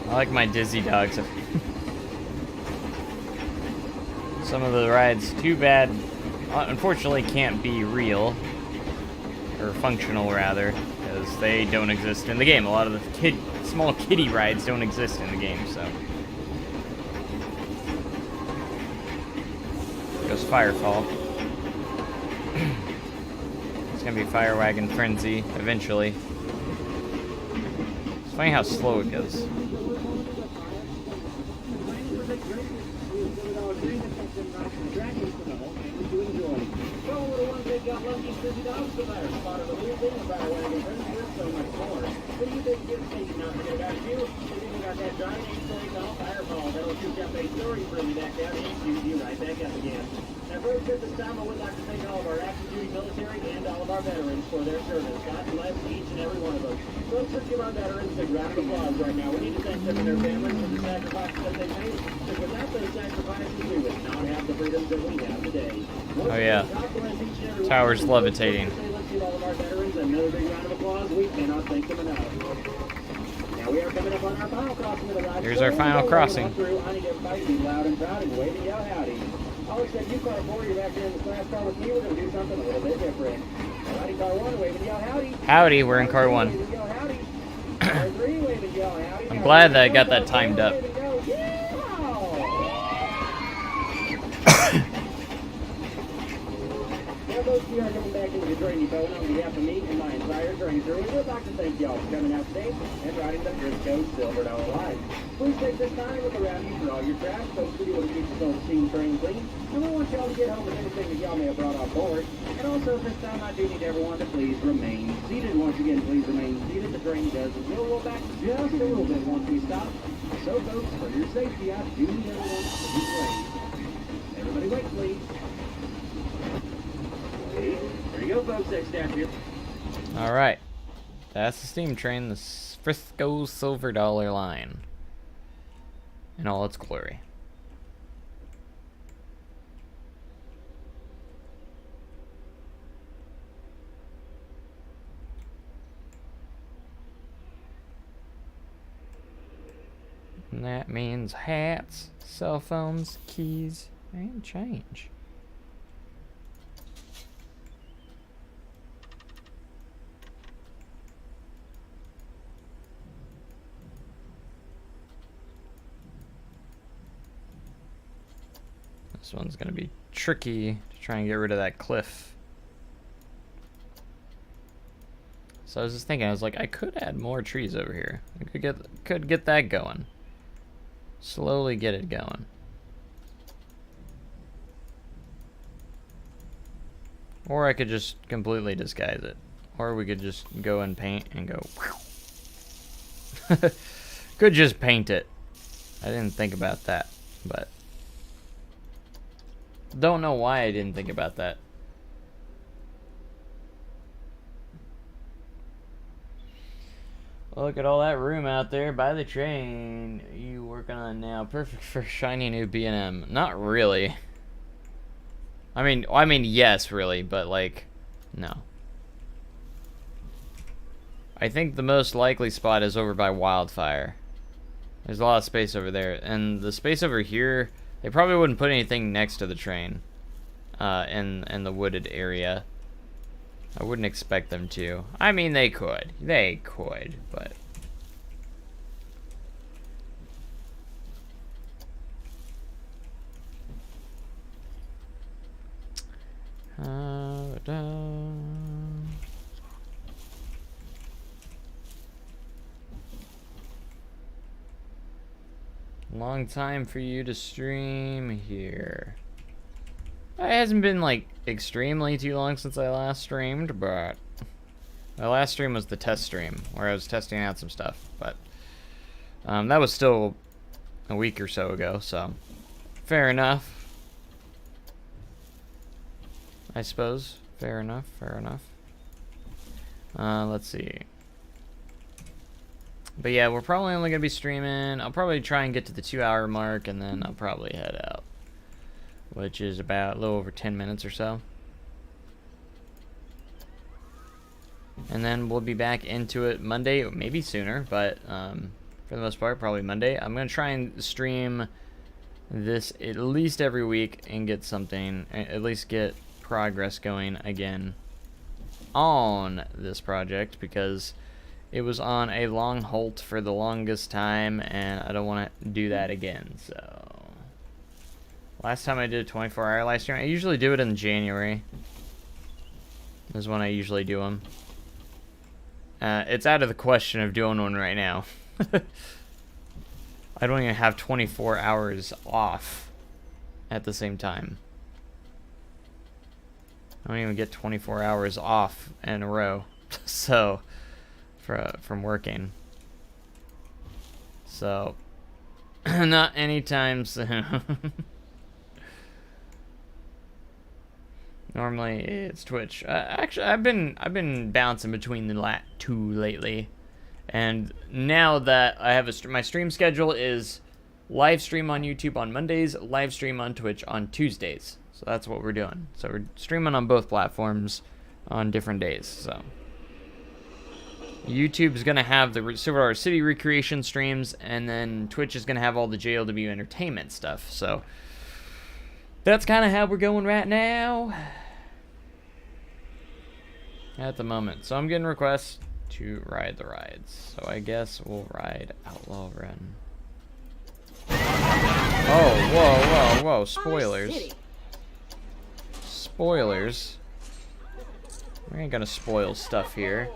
I like my dizzy dogs. Some of the rides, too bad, unfortunately can't be real, or functional rather, because they don't exist in the game. A lot of the small kiddie rides don't exist in the game, so. There goes Firefall. It's gonna be Fire Wagon Frenzy, eventually. It's funny how slow it goes. Now, folks, at this time, I would like to thank all of our active duty military and all of our veterans for their service. God bless each and every one of them. Folks, let's give our veterans a round of applause right now. We need to thank them and their families for the sacrifices that they made, because without those sacrifices, we would not have the freedoms that we have today. Oh yeah. Tower's levitating. Let's give all of our veterans another big round of applause. We cannot thank them enough. Now we are coming up on our final crossing of the ride. Here's our final crossing. I need everybody to be loud and proud and wave and yell howdy. I'll accept you, car 4. You're back here in the class car with me. We're going to do something a little bit different. Alrighty, car 1, wave and yell howdy. Howdy, we're in car 1. Wave and yell howdy. Car 3, wave and yell howdy. I'm glad that I got that timed up. Now, folks, we are coming back into the train depot, and on behalf of me and my entire train crew, we would like to thank y'all for coming out today and riding the Frisco Silver Dollar Line. Please take this time and look around you for all your trash. Folks, we want to keep this old steam train clean, and we want y'all to get home with anything that y'all may have brought on board. And also, at this time, I do need everyone to please remain seated. Once again, please remain seated. The train does will roll back just a little bit once we stop. So, folks, for your safety, I do need everyone to be placed. Everybody wait, please. There you go, folks. Next step here. Alright. That's the steam train, the Frisco Silver Dollar Line. In all its glory. And that means hats, cell phones, keys, and change. This one's gonna be tricky to try and get rid of that cliff. So I was just thinking, I was like, I could add more trees over here. I could get that going. Slowly get it going. Or I could just completely disguise it. Or we could just go and paint and go. Could just paint it. I didn't think about that, but don't know why I didn't think about that. Look at all that room out there by the train. You working on now? Perfect for shiny new B&M. Not really. I mean, yes, really, but like, no. I think the most likely spot is over by Wildfire. There's a lot of space over there, and the space over here, they probably wouldn't put anything next to the train, in the wooded area. I wouldn't expect them to. I mean, they could, but. Long time for you to stream here. It hasn't been like extremely too long since I last streamed, but My last stream was the test stream, where I was testing out some stuff, but that was still a week or so ago, so fair enough. I suppose. Fair enough, fair enough. Let's see. But yeah, we're probably only going to be streaming. I'll probably try and get to the 2-hour mark, and then I'll probably head out. Which is about a little over 10 minutes or so. And then we'll be back into it Monday, maybe sooner, but for the most part, probably Monday. I'm going to try and stream this at least every week and get something, at least get progress going again on this project, because it was on a long halt for the longest time, and I don't want to do that again. So, last time I did a 24-hour live stream, I usually do it in January. Is when I usually do them. It's out of the question of doing one right now. I don't even have 24 hours off at the same time. I don't even get 24 hours off in a row. So, from working. So, not anytime soon. Normally it's Twitch. Actually, I've been bouncing between the two lately, and now that I have my stream schedule is live stream on YouTube on Mondays, live stream on Twitch on Tuesdays. So that's what we're doing. So we're streaming on both platforms on different days. So YouTube is gonna have the Silver City recreation streams, and then Twitch is gonna have all the JLW entertainment stuff. So that's kind of how we're going right now at the moment. So I'm getting requests to ride the rides. So I guess we'll ride Outlaw Run. Oh, whoa, whoa, whoa. Spoilers. Spoilers. We ain't gonna spoil stuff here.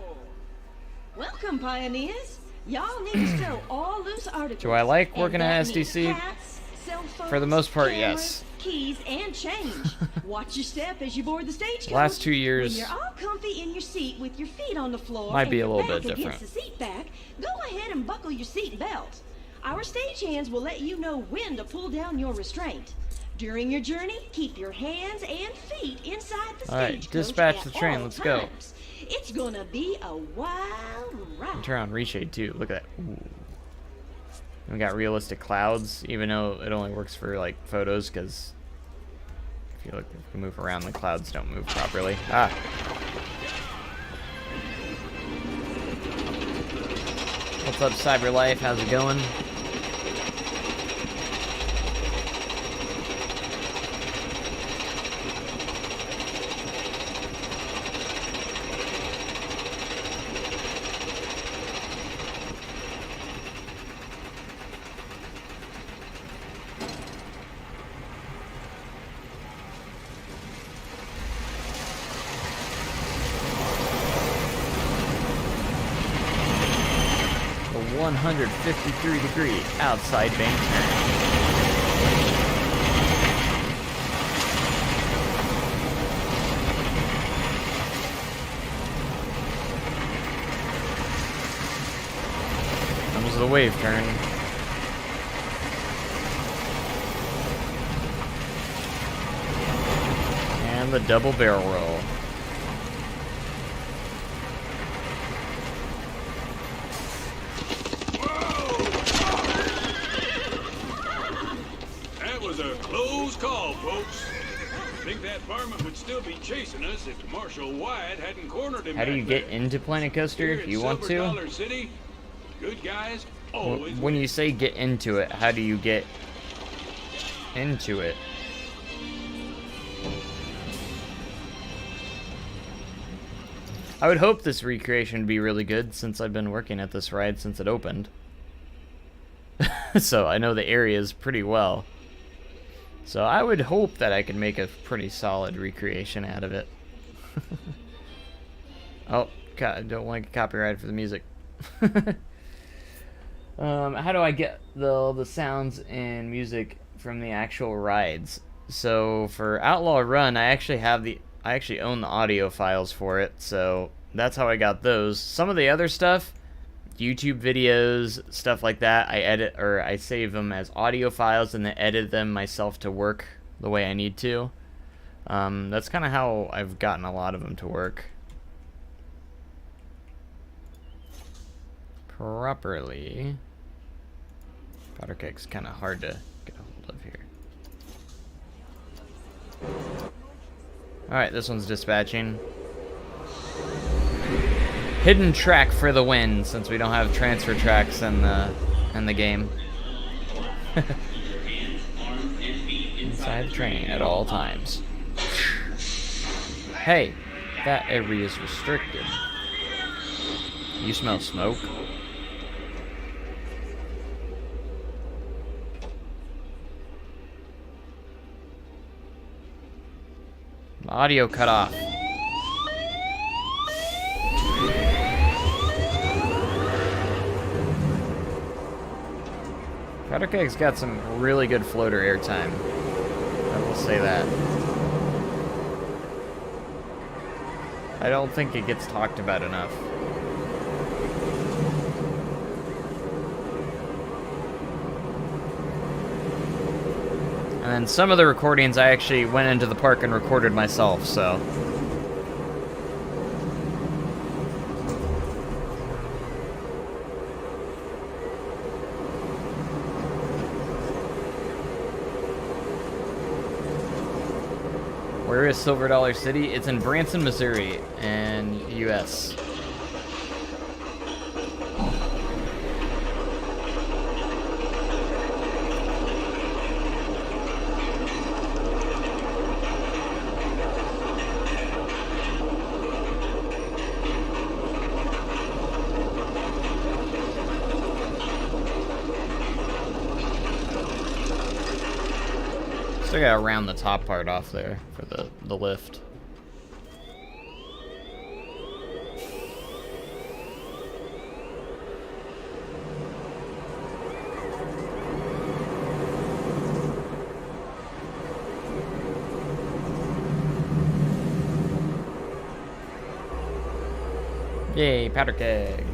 Welcome, pioneers. Y'all need to sell all loose articles. Do I like working And at that means SDC? hats, cell phones, For the most part, cameras, yes. Keys and change. Watch your step as you board the stagecoach. Last 2 years, When you're all comfy in your seat with your feet on the floor might and be a your little back bit against different. the seat back, go ahead and buckle your seat belt. Our stagehands will let you know when to pull down your restraint. During your journey, keep your hands and feet inside the All right, stagecoach dispatch at the train, all let's go. times. It's gonna be a wild ride. turn on reshade too. Look at that. Ooh. We got realistic clouds, even though it only works for like photos, because if you move around, the clouds don't move properly. Ah. What's up, Cyberlife? How's it going? A 153-degree outside bank turn. Comes the wave turn. And the double barrel roll. That was a close call, folks. I think that varmint would still be chasing us if Marshal Wyatt hadn't cornered him. How do you back get there. into Planet Coaster Here if in you want Silver to? Dollar City, good guys always When win. you say get into it, how do you get into it? I would hope this recreation would be really good, since I've been working at this ride since it opened. So I know the areas pretty well. So I would hope that I could make a pretty solid recreation out of it. Oh, I don't like copyright for the music. How do I get the sounds and music from the actual rides? So for Outlaw Run, I actually own the audio files for it. So that's how I got those. Some of the other stuff, YouTube videos, stuff like that, I edit, or I save them as audio files and then edit them myself to work the way I need to. That's kind of how I've gotten a lot of them to work properly. Powder keg's kind of hard to get a hold of here. Alright, this one's dispatching. Hidden track for the win, since we don't have transfer tracks in the game. Inside the train at all times. Hey, that area is restricted. You smell smoke? Audio cut off. Powder keg's got some really good floater airtime. I will say that. I don't think it gets talked about enough. And then some of the recordings I actually went into the park and recorded myself, so. Where is Silver Dollar City? It's in Branson, Missouri, and U.S. Still gotta round the top part off there for the lift. Yay, powder keg.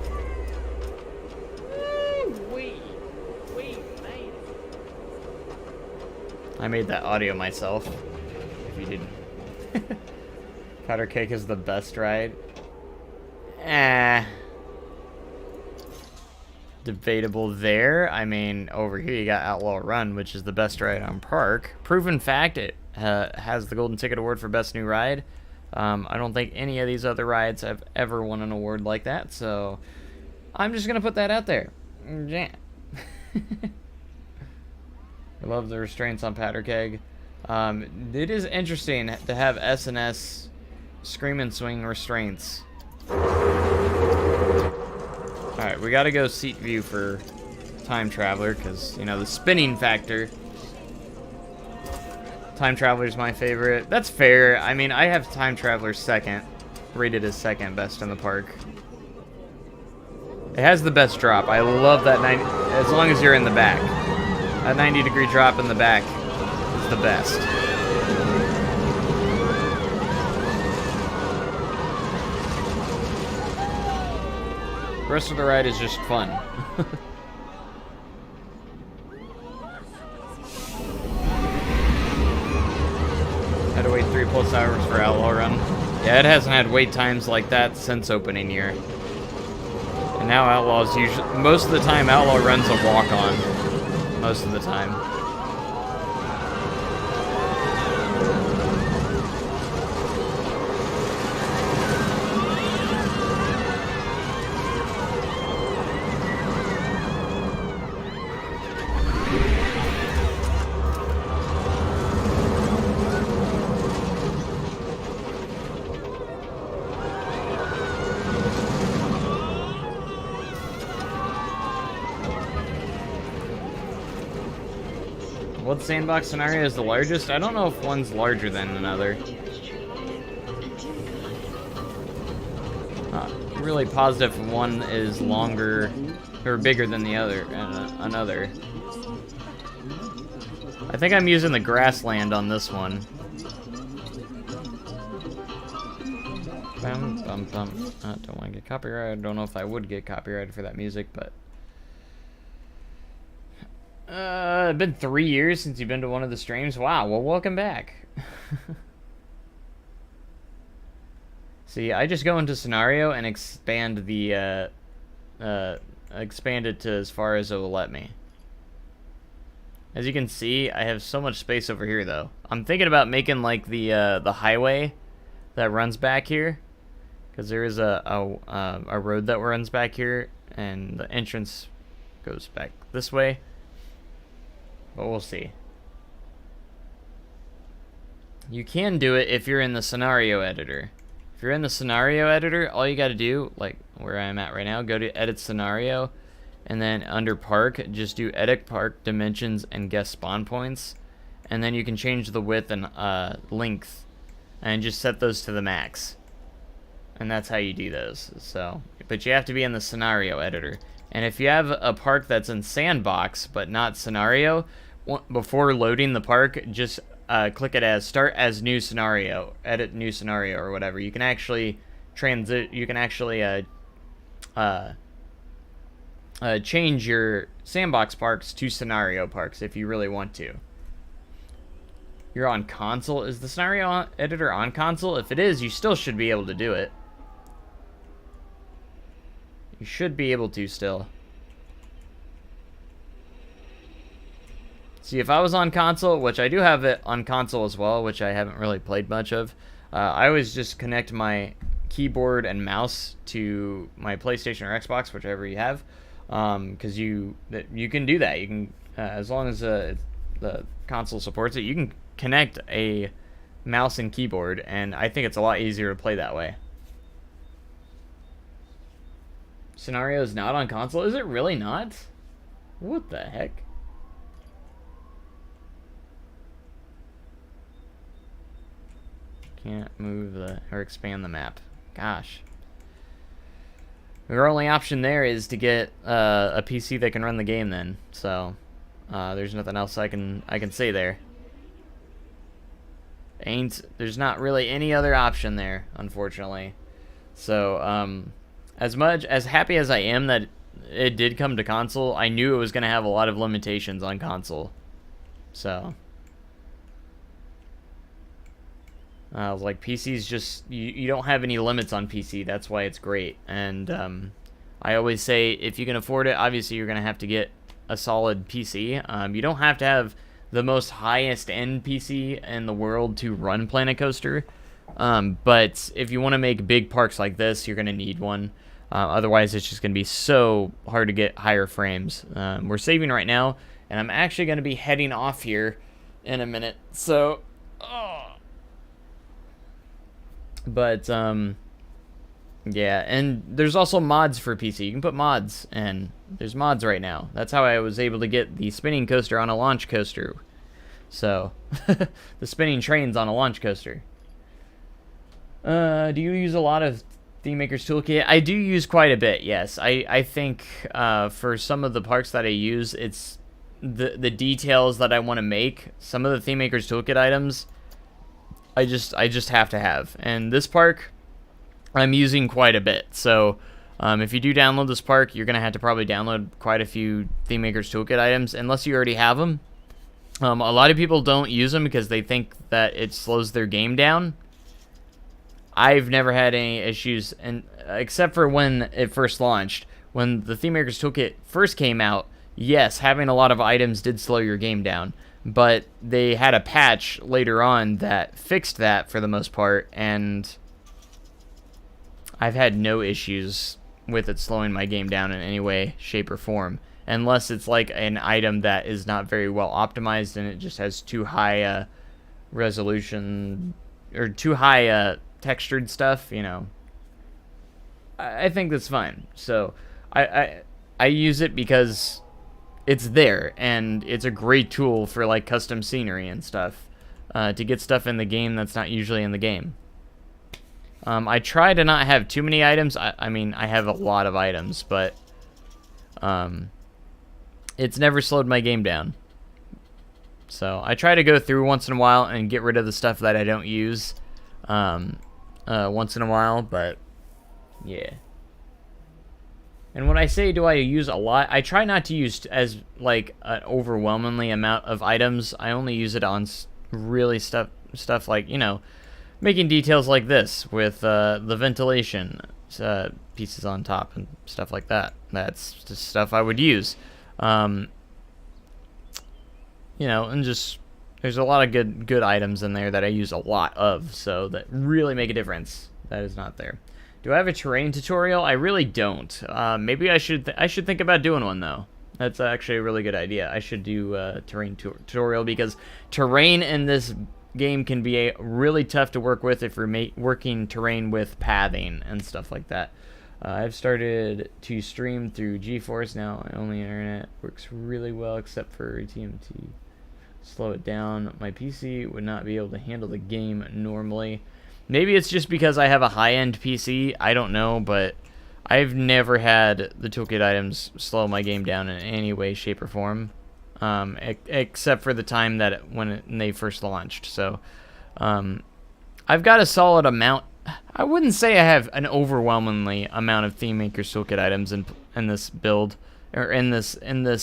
I made that audio myself, if you didn't. Powder keg is the best ride. Debatable there. I mean, over here you got Outlaw Run, which is the best ride on park. Proven fact, it has the Golden Ticket Award for Best New Ride. I don't think any of these other rides have ever won an award like that, so I'm just gonna put that out there. Yeah. I love the restraints on powder keg. It is interesting to have S&S Scream and Swing restraints. Alright, we gotta go seat view for Time Traveler, because, you know, the spinning factor. Time Traveler's my favorite. That's fair. I mean, I have Time Traveler second. Rated as second best in the park. It has the best drop. I love that 90, as long as you're in the back. A 90-degree drop in the back is the best. The rest of the ride is just fun. Had to wait 3+ hours for Outlaw Run. Yeah, it hasn't had wait times like that since opening year. And now Outlaw's usually, most of the time Outlaw Run's a walk-on. Most of the time. What sandbox scenario is the largest? I don't know if one's larger than another. Really positive one is longer or bigger than the other. Another. I think I'm using the grassland on this one. Bum, bum, bum. Don't want to get copyrighted. I don't know if I would get copyrighted for that music, but... It's been 3 years since you've been to one of the streams. Wow, well, welcome back. See, I just go into scenario and expand the, expand it to as far as it will let me. As you can see, I have so much space over here, though. I'm thinking about making, like, the highway that runs back here. Because there is a road that runs back here, and the entrance goes back this way. But we'll see. You can do it if you're in the scenario editor. If you're in the scenario editor, all you gotta do, like where I'm at right now, go to edit scenario, and then under park, just do edit park dimensions and guess spawn points, and then you can change the width and length, and just set those to the max. And that's how you do those. So, but you have to be in the scenario editor. And if you have a park that's in sandbox but not scenario, before loading the park, just click it as start as new scenario, edit new scenario or whatever. You can actually change your sandbox parks to scenario parks if you really want to. You're on console. Is the scenario editor on console? If it is, you still should be able to do it. You should be able to still. See, if I was on console, which I do have it on console as well, which I haven't really played much of, I always just connect my keyboard and mouse to my PlayStation or Xbox, whichever you have, because you can do that. You can, as long as the console supports it, you can connect a mouse and keyboard, and I think it's a lot easier to play that way. Scenario is not on console? Is it really not? What the heck? Can't move or expand the map. Gosh. Your only option there is to get a PC that can run the game then. So, there's nothing else I can say there. There's not really any other option there, unfortunately. So, as happy as I am that it did come to console, I knew it was going to have a lot of limitations on console. So, I was like, PC's just, you don't have any limits on PC, that's why it's great. And I always say, if you can afford it, obviously you're going to have to get a solid PC. You don't have to have the most highest end PC in the world to run Planet Coaster. But if you want to make big parks like this, you're going to need one. Otherwise, it's just going to be so hard to get higher frames. We're saving right now, and I'm actually going to be heading off here in a minute. So, but, yeah, and there's also mods for PC. You can put mods, and there's mods right now. That's how I was able to get the spinning coaster on a launch coaster. So, the spinning trains on a launch coaster. Do you use a lot of Theme Maker's Toolkit? I do use quite a bit, yes. I think for some of the parks that I use, it's the details that I want to make. Some of the Theme Maker's Toolkit items, I just have to have. And this park, I'm using quite a bit. So if you do download this park, you're going to have to probably download quite a few Theme Maker's Toolkit items, unless you already have them. A lot of people don't use them because they think that it slows their game down. I've never had any issues, and except for when it first launched. When the Theme Maker's Toolkit first came out, yes, having a lot of items did slow your game down. But they had a patch later on that fixed that for the most part, and I've had no issues with it slowing my game down in any way, shape, or form. Unless it's like an item that is not very well optimized and it just has too high resolution, or too high textured stuff, you know. I think that's fine. So I use it because it's there, and it's a great tool for like custom scenery and stuff, to get stuff in the game that's not usually in the game. I try to not have too many items. I mean, I have a lot of items, but it's never slowed my game down. So I try to go through once in a while and get rid of the stuff that I don't use. once in a while, but yeah. And when I say do I use a lot, I try not to use as like an overwhelmingly amount of items. I only use it on really stuff like, you know, making details like this with the ventilation pieces on top and stuff like that. That's just stuff I would use. You know, and just there's a lot of good items in there that I use a lot of, so that really make a difference. That is not there. Do I have a terrain tutorial? I really don't. Maybe I should think about doing one though. That's actually a really good idea. I should do a terrain tutorial, because terrain in this game can be really tough to work with if you're working terrain with pathing and stuff like that. I've started to stream through GeForce now. Only internet works really well except for TMT. Slow it down. My PC would not be able to handle the game normally. Maybe it's just because I have a high-end PC. I don't know, but I've never had the toolkit items slow my game down in any way, shape, or form, except for the time that when they first launched. So I've got a solid amount. I wouldn't say I have an overwhelmingly amount of Theme Maker's toolkit items in this build, or in this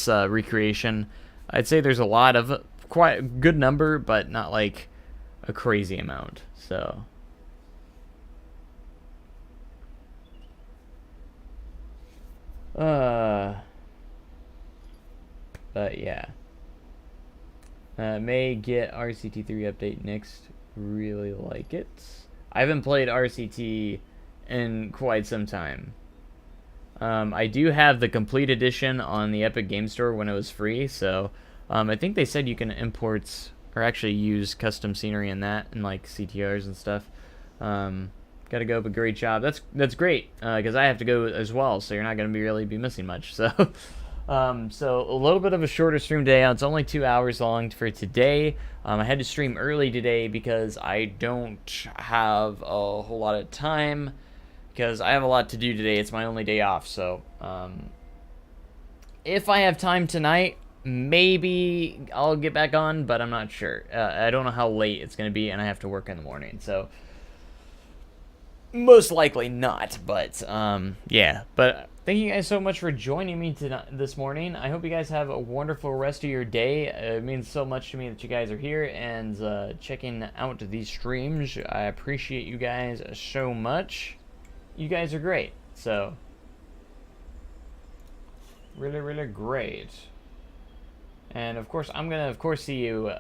recreation. I'd say there's a lot of, quite a good number, but not like a crazy amount. So but yeah. May get RCT3 update next. Really like it. I haven't played RCT in quite some time. I do have the complete edition on the Epic Game Store when it was free, so I think they said you can import or actually use custom scenery in that, and like CTRs and stuff. Gotta go, but great job. That's great, because I have to go as well, so you're not gonna really be missing much. So, so a little bit of a shorter stream today. It's only 2 hours long for today. I had to stream early today because I don't have a whole lot of time, because I have a lot to do today. It's my only day off, so if I have time tonight, maybe I'll get back on, but I'm not sure. I don't know how late it's gonna be, and I have to work in the morning, so most likely not. But yeah, but thank you guys so much for joining me this morning. I hope you guys have a wonderful rest of your day. It means so much to me that you guys are here and checking out these streams. I appreciate you guys so much. You guys are great, so really great. And of course, I'm gonna see you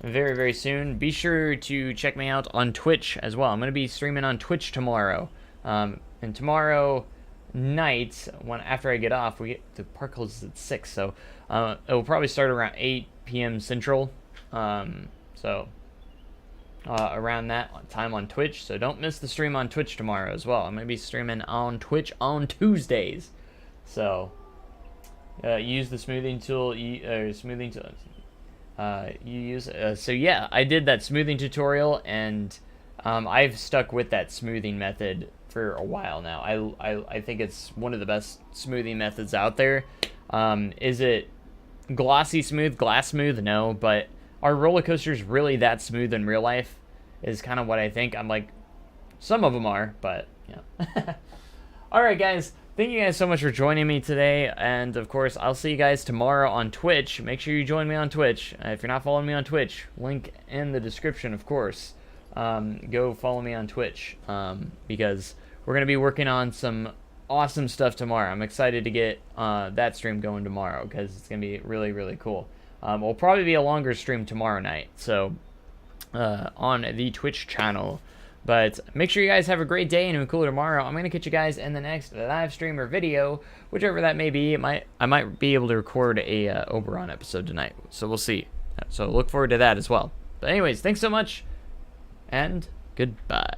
very soon. Be sure to check me out on Twitch as well. I'm gonna be streaming on Twitch tomorrow. And tomorrow night, after I get off, the park closes at 6, so it will probably start around 8 p.m. Central. So around that time on Twitch. So don't miss the stream on Twitch tomorrow as well. I'm gonna be streaming on Twitch on Tuesdays. So use the smoothing tool. So yeah, I did that smoothing tutorial, and I've stuck with that smoothing method for a while now. I think it's one of the best smoothing methods out there. Is it glossy smooth, glass smooth? No, but are roller coasters really that smooth in real life? Is kind of what I think. I'm like, some of them are, but yeah. All right, guys. Thank you guys so much for joining me today, and of course, I'll see you guys tomorrow on Twitch. Make sure you join me on Twitch. If you're not following me on Twitch, link in the description, of course. Go follow me on Twitch, because we're going to be working on some awesome stuff tomorrow. I'm excited to get that stream going tomorrow, because it's going to be really cool. It'll probably be a longer stream tomorrow night, so on the Twitch channel. But make sure you guys have a great day and even cooler tomorrow. I'm going to catch you guys in the next live stream or video, whichever that may be. I might be able to record a Oberon episode tonight, so we'll see. So look forward to that as well. But anyways, thanks so much, and goodbye.